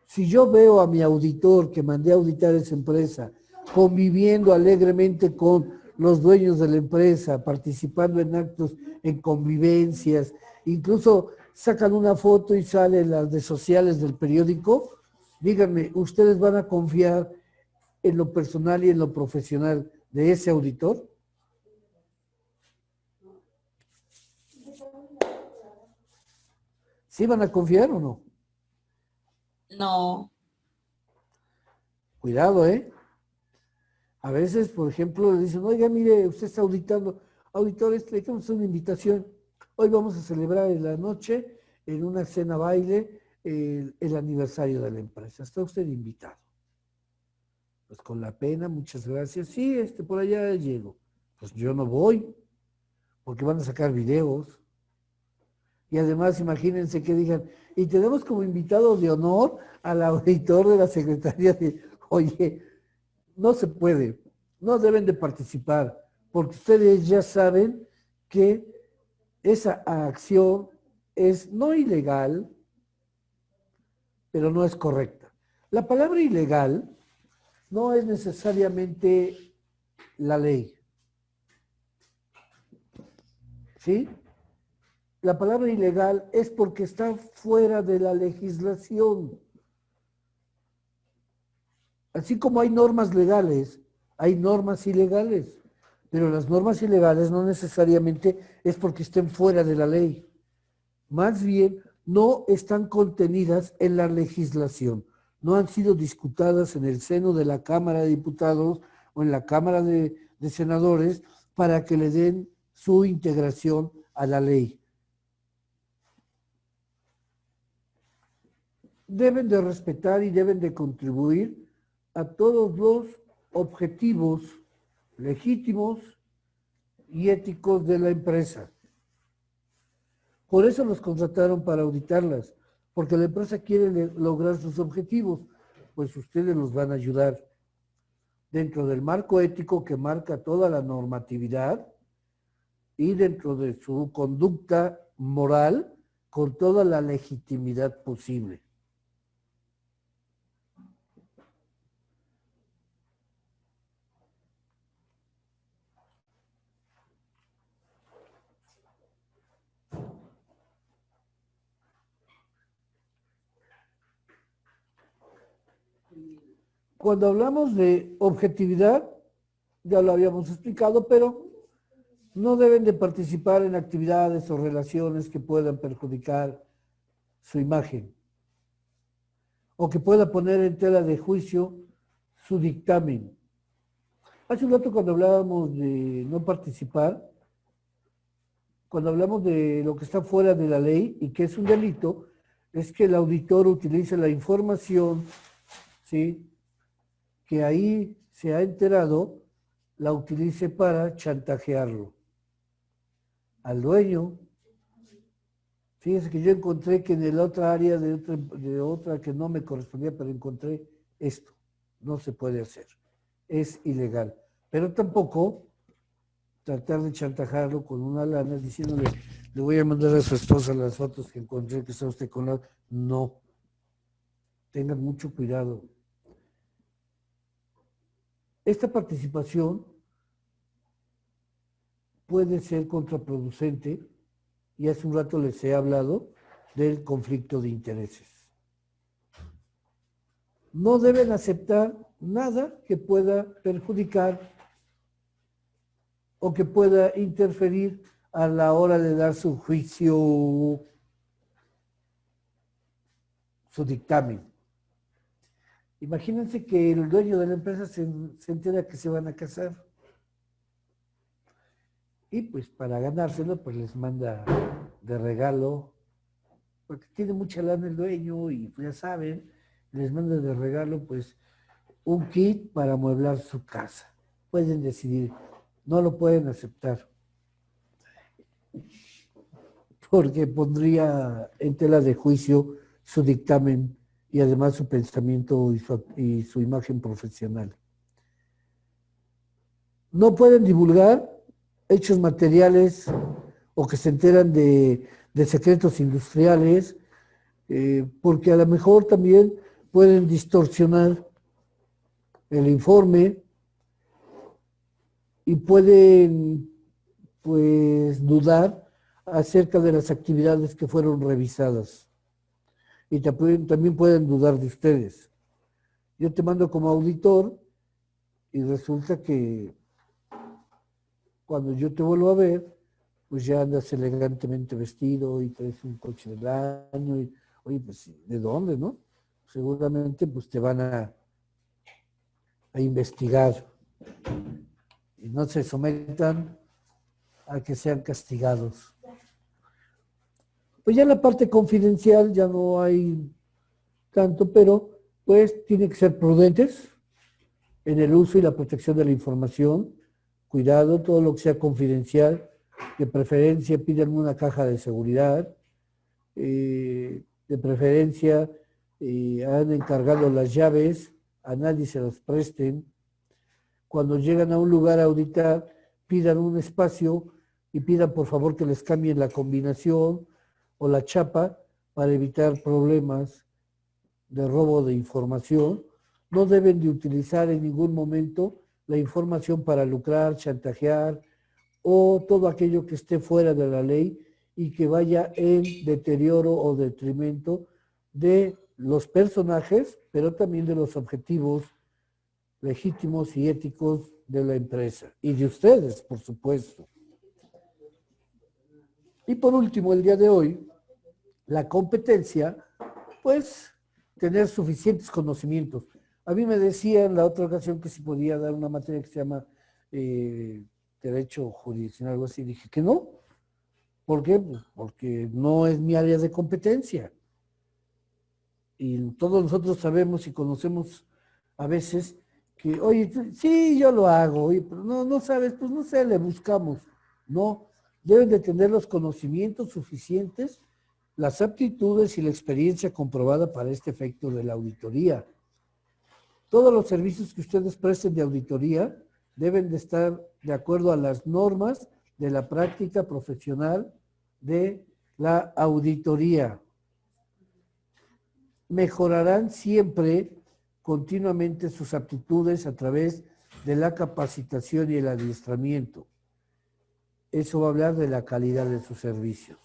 S2: Si yo veo a mi auditor que mandé a auditar esa empresa, conviviendo alegremente con los dueños de la empresa, participando en actos, en convivencias, incluso sacan una foto y sale en las redes sociales del periódico, díganme, ¿ustedes van a confiar en lo personal y en lo profesional de ese auditor? ¿Sí van a confiar o no?
S3: No.
S2: Cuidado, ¿eh? A veces, por ejemplo, le dicen, oiga, mire, usted está auditando. Auditores, le damos una invitación. Hoy vamos a celebrar en la noche, en una cena baile, el aniversario de la empresa. Está usted invitado. Pues con la pena, muchas gracias. Sí, por allá llego. Pues yo no voy, porque van a sacar videos. Y además, imagínense que digan, y tenemos como invitado de honor al auditor de la Secretaría de, oye, no se puede, no deben de participar, porque ustedes ya saben que esa acción es no ilegal, pero no es correcta. La palabra ilegal no es necesariamente la ley. ¿Sí? La palabra ilegal es porque está fuera de la legislación. Así como hay normas legales, hay normas ilegales, pero las normas ilegales no necesariamente es porque estén fuera de la ley. Más bien, no están contenidas en la legislación, no han sido discutadas en el seno de la Cámara de Diputados o en la Cámara de Senadores para que le den su integración a la ley. Deben de respetar y deben de contribuir a todos los objetivos legítimos y éticos de la empresa. Por eso los contrataron para auditarlas, porque la empresa quiere lograr sus objetivos, pues ustedes los van a ayudar dentro del marco ético que marca toda la normatividad y dentro de su conducta moral con toda la legitimidad posible. Cuando hablamos de objetividad, ya lo habíamos explicado, pero no deben de participar en actividades o relaciones que puedan perjudicar su imagen o que pueda poner en tela de juicio su dictamen. Hace un rato cuando hablábamos de no participar, cuando hablamos de lo que está fuera de la ley y que es un delito, es que el auditor utilice la información, ¿sí?, que ahí se ha enterado, la utilice para chantajearlo al dueño. Fíjense que yo encontré que en el otra área de otra que no me correspondía, pero encontré esto. No se puede hacer. Es ilegal. Pero tampoco tratar de chantajearlo con una lana diciéndole, le voy a mandar a su esposa las fotos que encontré que está usted con la... No. Tengan mucho cuidado. Esta participación puede ser contraproducente y hace un rato les he hablado del conflicto de intereses. No deben aceptar nada que pueda perjudicar o que pueda interferir a la hora de dar su juicio, su dictamen. Imagínense que el dueño de la empresa se entera que se van a casar. Y pues para ganárselo, pues les manda de regalo, porque tiene mucha lana el dueño y pues ya saben, les manda de regalo pues un kit para amueblar su casa. Pueden decidir, no lo pueden aceptar, porque pondría en tela de juicio su dictamen y además su pensamiento y su imagen profesional. No pueden divulgar hechos materiales o que se enteran de secretos industriales, porque a lo mejor también pueden distorsionar el informe y pueden pues dudar acerca de las actividades que fueron revisadas. Y también pueden dudar de ustedes. Yo te mando como auditor y resulta que cuando yo te vuelvo a ver, pues ya andas elegantemente vestido y traes un coche del año y, oye, pues, ¿de dónde, no? Seguramente, pues, te van a investigar y no se sometan a que sean castigados. Pues ya en la parte confidencial ya no hay tanto, pero pues tienen que ser prudentes en el uso y la protección de la información. Cuidado, todo lo que sea confidencial, de preferencia pidan una caja de seguridad, de preferencia han encargado las llaves, a nadie se las presten. Cuando llegan a un lugar a auditar, pidan un espacio y pidan por favor que les cambien la combinación o la chapa para evitar problemas de robo de información, no deben de utilizar en ningún momento la información para lucrar, chantajear o todo aquello que esté fuera de la ley y que vaya en deterioro o detrimento de los personajes, pero también de los objetivos legítimos y éticos de la empresa y de ustedes, por supuesto. Y por último, el día de hoy, la competencia, pues tener suficientes conocimientos. A mí me decían la otra ocasión que si podía dar una materia que se llama Derecho Jurisdiccional, algo así. Dije que no. ¿Por qué? Pues porque no es mi área de competencia. Y todos nosotros sabemos y conocemos a veces que, oye, sí, yo lo hago, oye, pero no sabes, pues no sé, le buscamos. No, deben de tener los conocimientos suficientes, las aptitudes y la experiencia comprobada para este efecto de la auditoría. Todos los servicios que ustedes presten de auditoría deben de estar de acuerdo a las normas de la práctica profesional de la auditoría. Mejorarán siempre continuamente sus aptitudes a través de la capacitación y el adiestramiento. Eso va a hablar de la calidad de sus servicios.